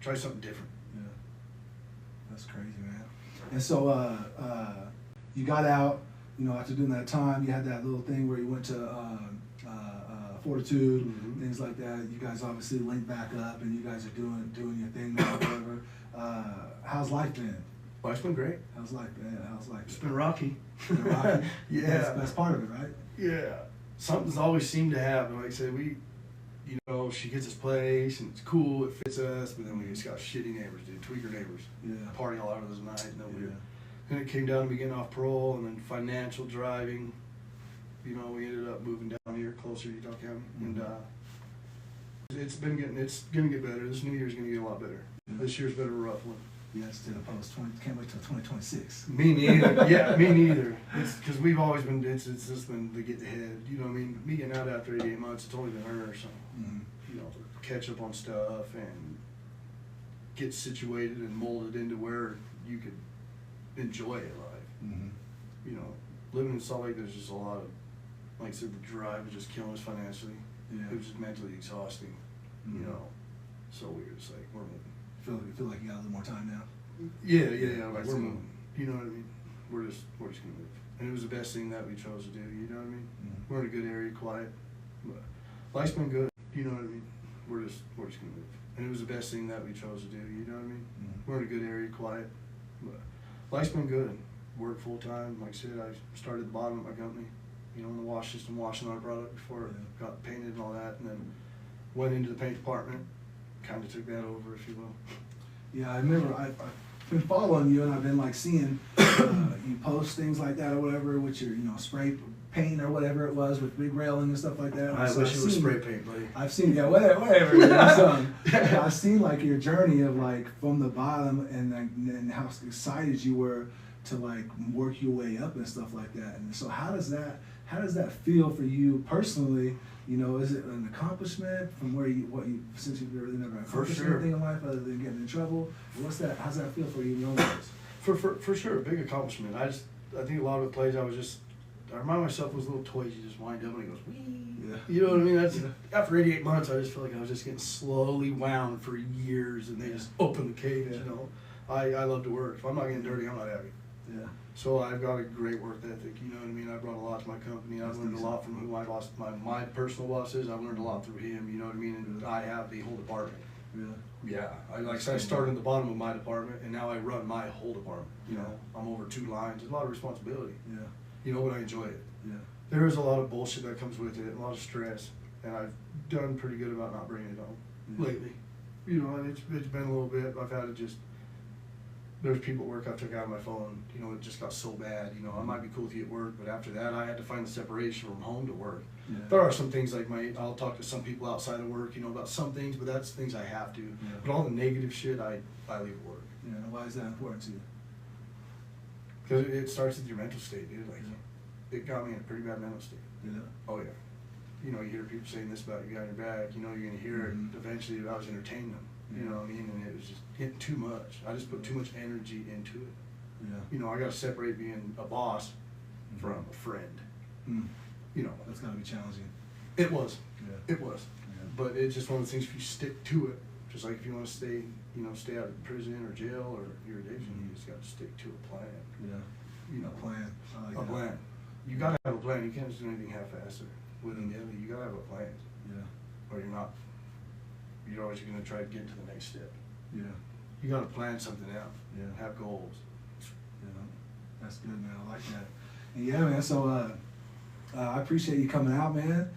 Try something different. Yeah. That's crazy, man. And so, you got out, after doing that time, you had that little thing where you went to Fortitude, Mhm. things like that. You guys obviously linked back up, and you guys are doing your thing now, whatever. How's life been? Well, it's been great. How's life? Yeah, how's life? It's been rocky. Been rocky? Yeah. That's part of it, right? Yeah. Something's always seemed to happen. Like I said, she gets this place and it's cool, it fits us, but then we just got shitty neighbors, dude, tweaker neighbors. Yeah. Party all hours of the night, nobody. Yeah. Then it came down to me getting off parole and then financial driving. We ended up moving down here closer to Utah County. And it's gonna get better. This new year's gonna get a lot better. This year's been a rough one. Yes, to the post. Can't wait till 2026. Me neither. Yeah, me neither. It's because we've always been. It's just been to get ahead. You know what I mean? Me getting out after 88 months, it's only been her. So Mm-hmm. catch up on stuff and get situated and molded into where you could enjoy it life. Mm-hmm. Living in Salt Lake, there's just a lot of, like I said, the drive was just killing us financially. Yeah. It was just mentally exhausting. Mhm. So we're just like we're moving. Feel like you got a little more time now. Yeah. Like That's we're cool. moving. You know what I mean? We're just gonna move. And it was the best thing that we chose to do. You know what I mean? Mhm. We're in a good area, quiet. But life's been good. You know what I mean? We're just gonna move. And it was the best thing that we chose to do. You know what I mean? Mhm. We're in a good area, quiet. But life's been good. Work full time. Like I said, I started at the bottom of my company. you know, in the wash system, washing our product before it got painted and all that, and then went into the paint department, kind of took that over, if you will. Yeah, I remember I've been following you and I've been like seeing you post things like that or whatever with your, you know, spray paint or whatever it was with big railing and stuff like that. I So wish I've it was seen- spray paint, buddy. I've seen, yeah, whatever it is. I've seen like your journey of like from the bottom and how excited you were to like work your way up and stuff like that. And so how does that feel for you personally? You know, is it an accomplishment from since you've really never accomplished sure. anything in life other than getting in trouble? How's that feel for you in your life? For sure, a big accomplishment. I think a lot of the plays I remind myself those little toys you just wind up and it goes, wee. Yeah. You know what I mean? That's after 88 months, I just feel like I was just getting slowly wound for years, and they just opened the cage. Yeah. You know, I love to work. If I'm not getting dirty, I'm not happy. Yeah. So I've got a great work ethic. You know what I mean? I brought a lot to my company. I've learned a lot from who my personal boss is. I've learned a lot through him. You know what I mean? And I have the whole department. Yeah. Yeah, I started at the bottom of my department, and now I run my whole department. You know, I'm over 2 lines. There's a lot of responsibility. Yeah. You know, but I enjoy it. Yeah. There is a lot of bullshit that comes with it, a lot of stress, and I've done pretty good about not bringing it home lately. You know, and it's been a little bit. I've had to just. There's people at work I took out of my phone. You know, it just got so bad. You know, I might be cool with you at work, but after that, I had to find the separation from home to work. Yeah. There are some things like I'll talk to some people outside of work, you know, about some things, but that's things I have to. Yeah. But all the negative shit, I leave at work. Yeah. Why is that important to you? Because it starts with your mental state, dude. Like, it got me in a pretty bad mental state. Yeah. Oh yeah. You know, you hear people saying this about you behind your back. You know, you're gonna hear it. Eventually, I was entertaining them. You know what I mean? And it was just getting too much. I just put too much energy into it. Yeah. You know, I gotta separate being a boss from a friend. Mm. You know, That's gotta be challenging. it was. Yeah. It was. Yeah. But it's just one of the things, if you stick to it, just like if you want to stay, you know, stay out of prison or jail or your addiction, you just got to stick to a plan. Yeah. You know, A plan. I like a that. plan. You got to have a plan. You can't just do anything half-assed or willy-nilly. You got to have a plan, Yeah. or you're not. You're always going to try to get to the next step. Yeah. You got to plan something out. Yeah. Have goals. Yeah. That's good, man. I like that. And yeah, man. So I appreciate you coming out, man.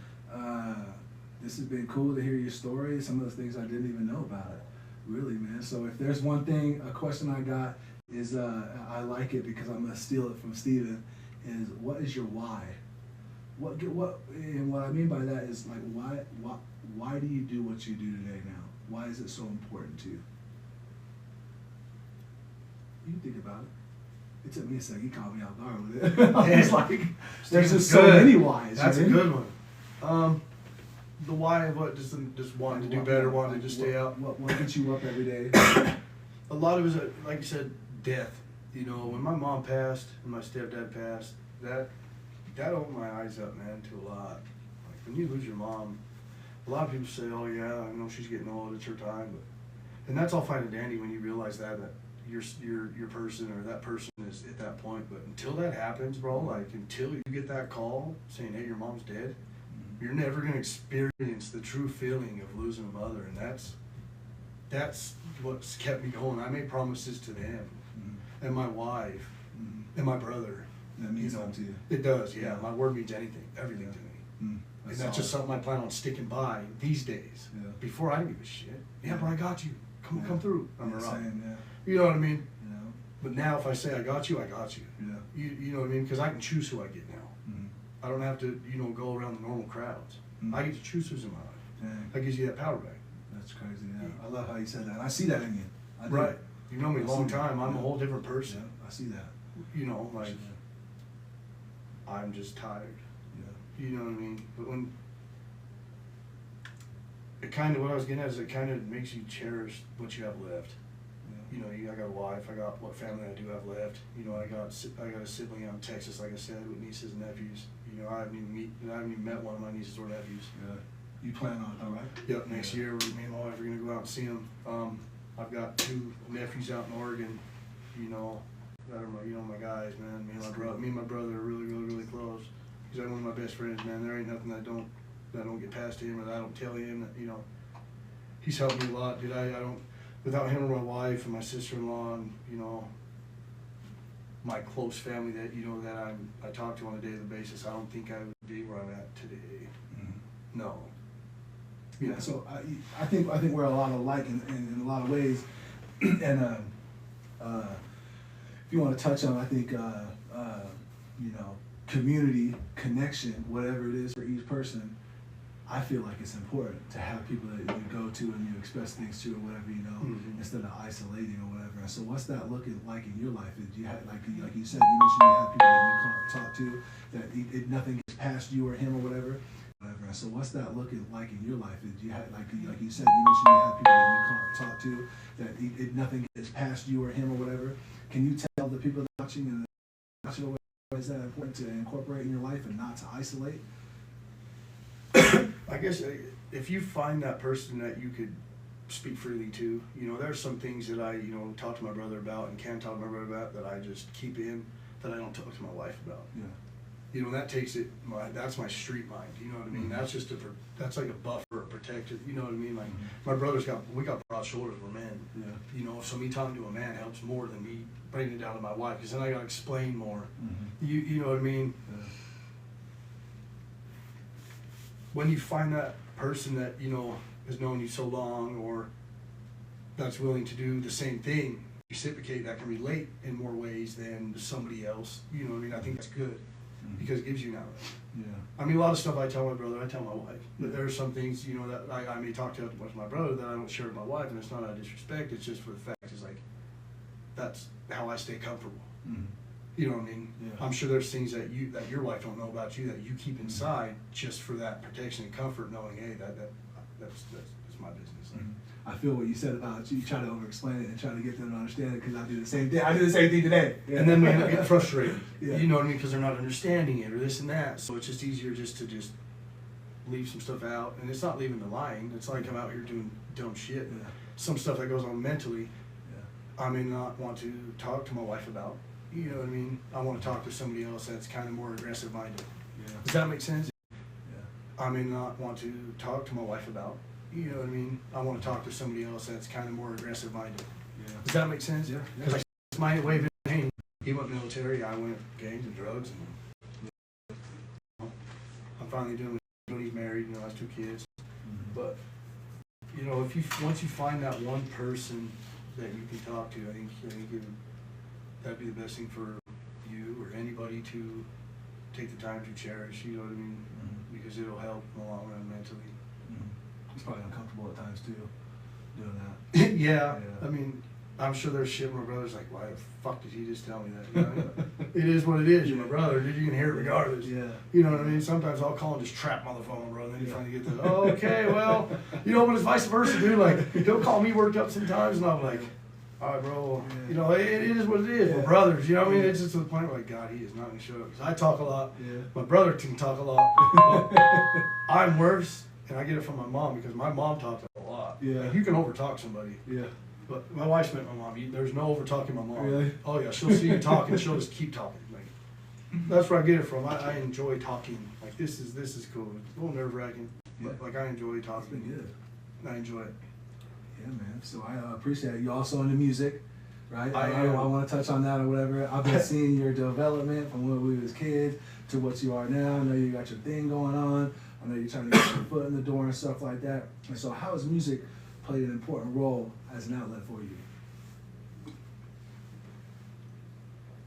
This has been cool to hear your story. Some of the things I didn't even know about it. Really, man. So if there's one thing, a question I got is, I like it because I'm gonna steal it from Steven, is what is your why? And what I mean by that is like why do you do what you do today now? Why is it so important to you? You can think about it. It took me a second. You caught me off guard with it. I was like, there's just so many whys. That's a man. good one. The why of what, just wanting to do better, wanting to just stay out. What gets you up every day? A lot of it is, like you said, death. You know, when my mom passed and my stepdad passed, that opened my eyes up, man, to a lot. Like when you lose your mom, a lot of people say, "Oh yeah, I know she's getting old. It's her time," and that's all fine and dandy when you realize that your person or that person is at that point. But until that happens, bro, like until you get that call saying, "Hey, your mom's dead," you're never gonna experience the true feeling of losing a mother, and that's what's kept me going. I made promises to them and my wife and my brother. That means You know, something to you. It does, yeah. My word means everything to me. And that's just something I plan on sticking by these days. Yeah. Before I didn't give a shit. Yeah, but I got you. Come through. I'm Yeah, around. same, yeah. You know what I mean? You know? But now if I say I got you, I got you. Yeah. You know what I mean? Because I can choose who I get now. I don't have to, go around the normal crowds. I get to choose who's in my life. Dang. That gives you that power back. That's crazy. Yeah. I love how you said that. I see that in you. I do. Right. You know me a I long see that. time. I'm a Yeah. whole different Yeah, person. I see that. You know, like Yeah. I'm just tired. Yeah. You know what I mean? But when it kind of, what I was getting at is it kind of makes you cherish what you have left. Yeah. You know, I got a wife, I got what family I do have left. You know, I got a sibling out in Texas, like I said, with nieces and nephews. You know, I haven't even met one of my nieces or nephews. Yeah. You plan on it, all right? Yep, next Yeah. year, me and my wife are gonna go out and see them. I've got 2 nephews out in Oregon. You know, that are my guys, man. Me and my brother are really, really, really close. He's like one of my best friends, man. There ain't nothing that I don't get past him or that I don't tell him. That, you know, he's helped me a lot, dude. I don't, without him or my wife and my sister-in-law, and my close family that, you know, that I talk to on a daily basis, I don't think I would be where I'm at today. Mm-hmm. No. Yeah, so I think we're a lot alike in a lot of ways, and if you want to touch on, I think you know, community connection, whatever it is for each person, I feel like it's important to have people that you go to and you express things to or whatever, you know, Mm-hmm. instead of isolating or whatever. And so what's that looking like in your life? Do you have, like you said, you mentioned you have people that you talk to that nothing gets past you or him or whatever. And so what's that looking like in your life? Do you have, like you said, you mentioned you have people that you talk to that nothing gets past you or him or whatever. Can you tell the people that are watching and watching or whatever, is that important to incorporate in your life and not to isolate? I guess if you find that person that you could speak freely to, you know, there's some things that I, you know, talk to my brother about and can talk to my brother about that I just keep in, that I don't talk to my wife about. Yeah. You know, that takes it, that's my street mind, you know what I mean? Mm-hmm. That's just that's like a buffer, a protector, you know what I mean? Like, Mm-hmm. my we got broad shoulders, we're men. Yeah. You know, so me talking to a man helps more than me bringing it down to my wife, because then I gotta explain more. Mm-hmm. You know what I mean? Yeah. When you find that person that, you know, has known you so long, or that's willing to do the same thing, reciprocate, that can relate in more ways than somebody else, you know what I mean? I think that's good, because it gives you an outlet. Yeah. I mean, a lot of stuff I tell my brother, I tell my wife. But there are some things, you know, that I may talk to with my brother that I don't share with my wife, and it's not out of disrespect, it's just for the fact, it's like, that's how I stay comfortable. Mm-hmm. You know what I mean? Yeah. I'm sure there's things that your wife don't know about you that you keep inside just for that protection and comfort, knowing, hey, that's my business. Like, I feel what you said about you try to over-explain it and try to get them to understand it, because I do the same thing. I do the same thing today. Yeah. And then we get frustrated. Yeah. You know what I mean? Because they're not understanding it or this and that. So it's just easier just to leave some stuff out. And it's not leaving the line. It's like I'm out here doing dumb shit. Yeah. Some stuff that goes on mentally, Yeah. I may not want to talk to my wife about. You know what I mean? I want to talk to somebody else that's kind of more aggressive minded. Yeah. Does that make sense? Yeah. I may not want to talk to my wife about. You know what I mean? I want to talk to somebody else that's kind of more aggressive minded. Yeah. Does that make sense? Yeah. Because like, it's my way of being. He went military, I went gangs and drugs, and I'm finally doing it. He's married, you know, has 2 kids. Mm-hmm. But you know, once you find that one person that you can talk to, I think that'd be the best thing for you or anybody to take the time to cherish. You know what I mean? Mm-hmm. Because it'll help in the long run mentally. Mm-hmm. It's probably uncomfortable at times too, doing that. Yeah. Yeah. I mean, I'm sure there's shit my brother's like, why the fuck did he just tell me that? You know? It is what it is. You're my brother, dude. You can hear it regardless. Yeah. You know what I mean? Sometimes I'll call and just trap him on the phone, bro. And then you Yeah. finally get the, oh, okay, well, you know, but it's vice versa, dude. Like, he'll call me worked up sometimes, and I'm like, all right, bro. Yeah. You know, it is what it is. Yeah. We're brothers. You know what I mean? Yeah. It's just to the point where, like, God, he is not going to show up. 'Cause I talk a lot. Yeah. My brother can talk a lot. But I'm worse, and I get it from my mom because my mom talked a lot. Yeah. Like, you can overtalk somebody. Yeah. But my wife's met my mom. There's no over talking my mom. Really? Oh yeah, she'll see you talking, she'll just keep talking. Like, that's where I get it from. I enjoy talking. Like, this is cool. It's a little nerve wracking, but Yeah. like, I enjoy It's been talking. good. I enjoy it. Yeah, man. So I appreciate it. You also into music, right? I am. I want to touch on that or whatever. I've been seeing your development from when we was kids to what you are now. I know you got your thing going on. I know you're trying to get your foot in the door and stuff like that. And so how has music played an important role as an outlet for you?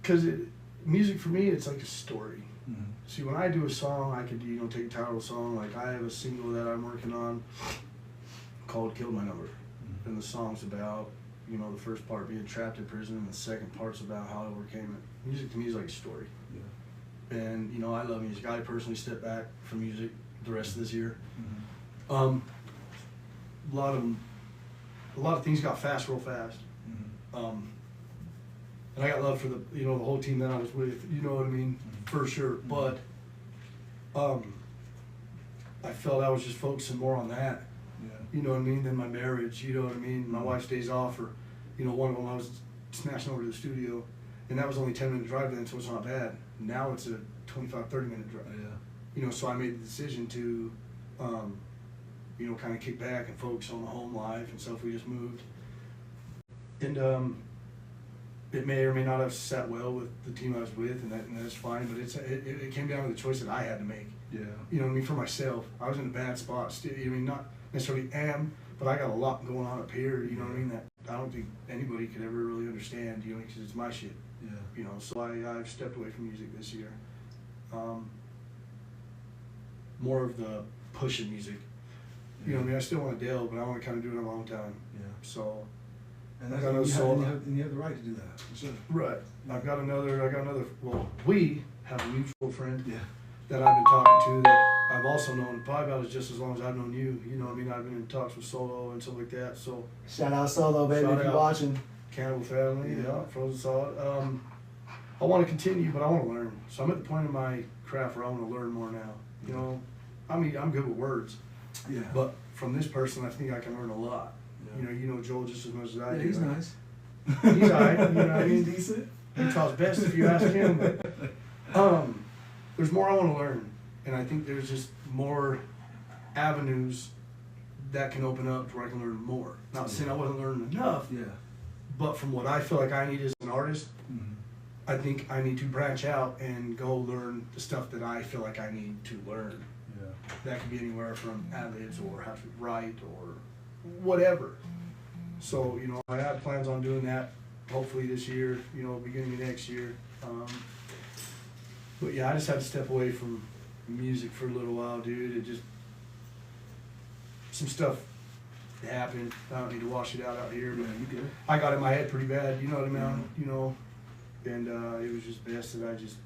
Because music for me, it's like a story. Mm-hmm. See, when I do a song, I could, you know, take a title of a song. Like, I have a single that I'm working on called "Killed My Number," and the song's about, you know, the first part being trapped in prison, and the second part's about how I overcame it. Music to me is like a story. Yeah. And you know, I love music. I personally step back from music the rest of this year. Mm-hmm. A lot of things got fast real fast. Mm-hmm. And I got love for the whole team that I was with. You know what I mean, for sure. But I felt I was just focusing more on that. Yeah. You know what I mean, than my marriage. You know what I mean. My wife's days off, or one of them I was smashing over to the studio, and that was only 10-minute drive then, so it's not bad. Now it's a 25-30-minute drive. Yeah. So I made the decision to, kind of kick back and focus on the home life and stuff. We just moved, and it may or may not have sat well with the team I was with, and that's fine. But it came down to the choice that I had to make. Yeah. You know what I mean? For myself, I was in a bad spot. Still, I mean, not necessarily am, but I got a lot going on up here. You know what I mean? That I don't think anybody could ever really understand. You know, because it's my shit. Yeah. You know, so I've stepped away from music this year. More of the pushing music. You know what I mean? I still want to delve, but I want to kind of do it a long time. Yeah. So. And I that's, got another you, solo. have, and you have the right to do that. For sure. Right. I got another. Well, we have a mutual friend. Yeah. That I've been talking to that I've also known probably about just as long as I've known you. You know what I mean? I've been in talks with Solo and stuff like that. So Shout out Solo, baby, Shout if you're out. watching. Cannibal Family, Yeah. Frozen Solid. I want to continue, but I want to learn. So I'm at the point in my craft where I want to learn more now. You know, I mean, I'm good with words, Yeah. but from this person, I think I can learn a lot. Yeah. You know Joel just as much as I do. He's nice. He's alright. You know what I mean? He's decent. He talks best if you ask him. But, there's more I want to learn, and I think there's just more avenues that can open up to where I can learn more. Not saying I wasn't learning enough, Yeah. but from what I feel like I need as an artist, Mm-hmm. I think I need to branch out and go learn the stuff that I feel like I need to learn. Yeah. That could be anywhere from ad-libs or how to write or whatever. So, you know, I have plans on doing that hopefully this year, you know, beginning of next year. But yeah, I just had to step away from music for a little while, dude. It just, some stuff happened. I don't need to wash it out here, but Yeah, you good. I got in my head pretty bad, you know what I mean? Yeah. You know, and it was just best that I just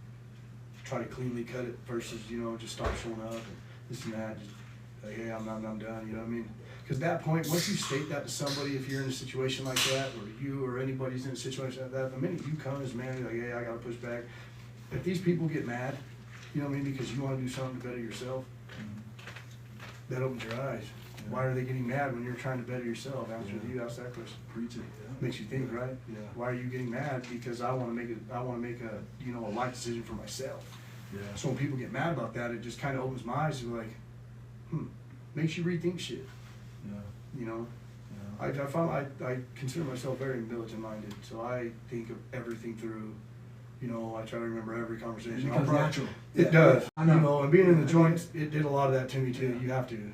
try to cleanly cut it versus, you know, just start showing up and this and that. Just like, hey, I'm done, you know what I mean? Because at that point, once you state that to somebody, if you're in a situation like that, or you or anybody's in a situation like that, the minute you come as man, you're like, hey, I gotta push back. If these people get mad, you know what I mean, because you want to do something to better yourself, that opens your eyes. Yeah. Why are they getting mad when you're trying to better yourself? Answer you, ask that question. Preach it. Yeah. Makes you think, right? Yeah. Why are you getting mad? Because I want to make a you know, a life decision for myself. Yeah. So when people get mad about that, it just kind of opens my eyes to be like, makes you rethink shit. Yeah. You know, Yeah. I consider myself very militant minded, so I think of everything through. You know, I try to remember every conversation. It becomes natural. It Yeah. does. I know. You know, and being in the joints, it did a lot of that to me too. You have to.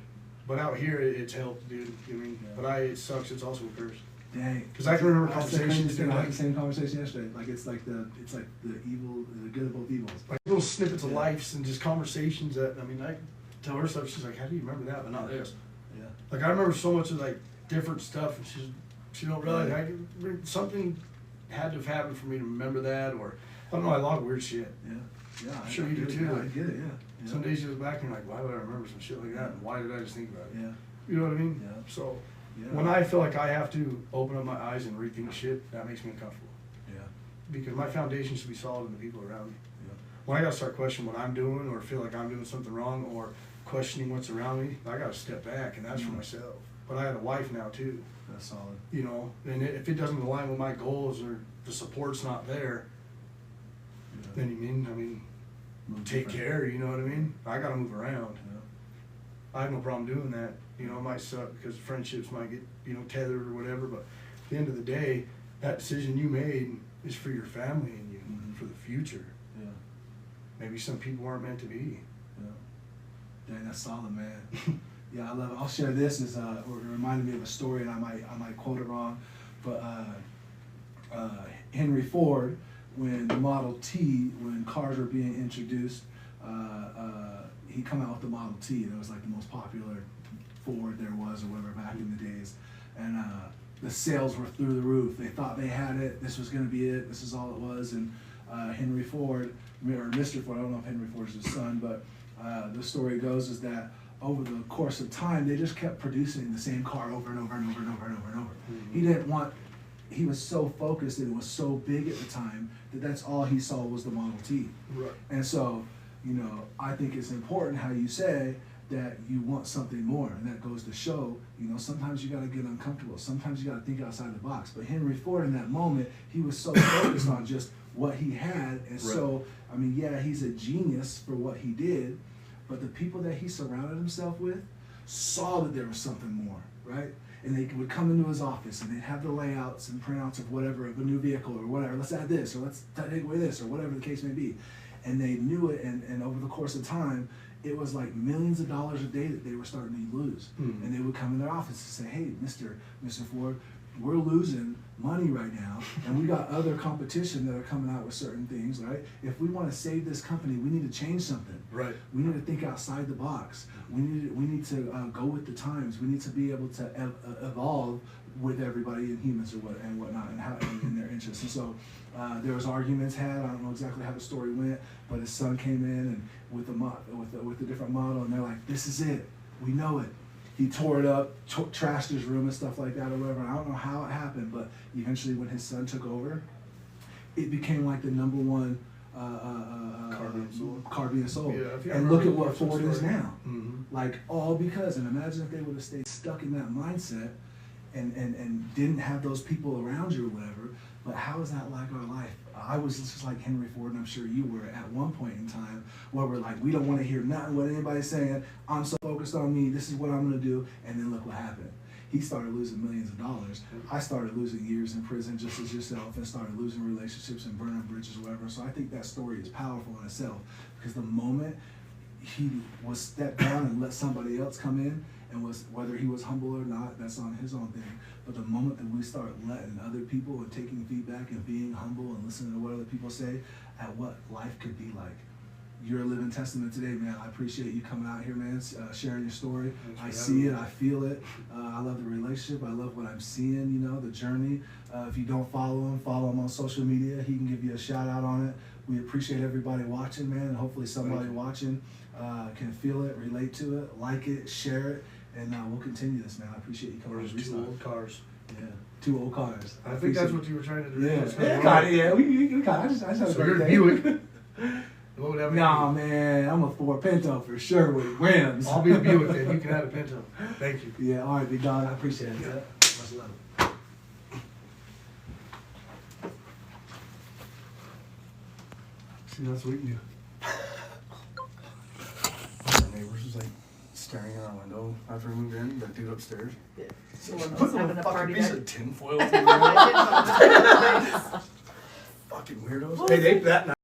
But out here, it's helped, dude. I mean, Yeah. but it sucks. It's also a curse. Dang. 'Cause I can remember That's the conversations craziest thing. I had that- the same conversation yesterday. Like it's like the evil, the good of both evils. Like little snippets of Yeah. lives and just conversations that, I mean, I tell her stuff, she's like, how do you remember that, but not this? Yeah. Like, I remember so much of, like, different stuff, and she don't realize, something had to have happened for me to remember that, or, I don't know, I log weird shit. Yeah. Yeah. I'm sure you do get it. too. Yeah, I get it. Yeah. Yeah. Some days you look back and you're like, why would I remember some shit like that, and why did I just think about it? Yeah. You know what I mean? Yeah. So, Yeah. when I feel like I have to open up my eyes and rethink shit, that makes me uncomfortable. Yeah. Because my foundation should be solid in the people around me. Yeah. When I gotta start questioning what I'm doing, or feel like I'm doing something wrong, or questioning what's around me, I gotta step back, and that's for myself. But I have a wife now too, That's solid. you know, and if it doesn't align with my goals, or the support's not there, Yeah. then I mean, Move take different. care, you know what I mean? I gotta move around. Yeah. I have no problem doing that, you know, it might suck because friendships might get, you know, tethered or whatever, but at the end of the day, that decision you made is for your family and you, Mhm. for the future. Yeah. Maybe some people aren't meant to be. Yeah. Dang, that's solid, man. Yeah, I love it. I'll share this as it reminded me of a story, and I might quote it wrong, but Henry Ford, when the Model T, when cars were being introduced, he come out with the Model T, and it was like the most popular Ford there was, or whatever, back in the days, and the sales were through the roof. They thought they had it. This was going to be it. This is all it was. And Henry Ford, or Mr. Ford, I don't know if Henry Ford's his son, but the story goes is that over the course of time, they just kept producing the same car over and over and over and over and over and over. Mm-hmm. He didn't want, he was so focused and it was so big at the time that that's all he saw was the Model T. Right. And so, you know, I think it's important how you say that you want something more, and that goes to show, you know, sometimes you gotta get uncomfortable, sometimes you gotta think outside the box. But Henry Ford in that moment, he was so focused on just what he had, and so, I mean, yeah, he's a genius for what he did, but the people that he surrounded himself with saw that there was something more, right? and they would come into his office and they'd have the layouts and printouts of whatever, of a new vehicle or whatever. Let's add this, or let's take away this, or whatever the case may be. And they knew it, and over the course of time, it was like millions of dollars a day that they were starting to lose. And they would come in their office and say, hey, Mr. Ford, we're losing money right now, and we got other competition that are coming out with certain things, right? If we want to save this company, we need to change something. Right. We need to think outside the box. We need to go with the times. We need to be able to evolve with everybody and humans or whatnot, and how in their interests. And so there was arguments had. I don't know exactly how the story went, but his son came in and with a different model, and they're like, "This is it. We know it." He tore it up, trashed his room and stuff like that or whatever. I don't know how it happened, but eventually when his son took over, it became like the number one car being sold. Yeah, and look at what Ford is story. now. Mm-hmm. Like, all because, and imagine if they would have stayed stuck in that mindset and didn't have those people around you or whatever. But how is that like our life? I was just like Henry Ford, and I'm sure you were at one point in time, where we're like, we don't want to hear nothing what anybody's saying. I'm so focused on me. This is what I'm going to do. And then look what happened. He started losing millions of dollars. I started losing years in prison just as yourself, and started losing relationships and burning bridges or whatever. So I think that story is powerful in itself, because the moment he was stepped down and let somebody else come in, and was, whether he was humble or not, that's on his own thing. But the moment that we start letting other people and taking feedback and being humble and listening to what other people say, at what life could be like. You're a living testament today, man. I appreciate you coming out here, man, sharing your story. I see it, I feel it. I love the relationship. I love what I'm seeing, you know, the journey. If you don't follow him on social media. He can give you a shout out on it. We appreciate everybody watching, man, and hopefully somebody watching can feel it, relate to it, like it, share it, and we'll continue this, man. I appreciate you coming. Or just 2 old cars. Yeah, 2 old cars. I think that's what you were trying to do. Yeah, yeah, we got it. I just So you're a Buick. What would that make Nah, you? man, I'm a Ford Pinto for sure with rims. I'll be a Buick then. You can have a Pinto. Thank you. Yeah, all right, big dog. I appreciate it. Yeah. Much love. See, that's what we do. Our neighbors was like staring out our window after we moved in. That dude upstairs. Yeah. Someone was having a party piece there. of tinfoil. Fucking weirdos. Hey, that night.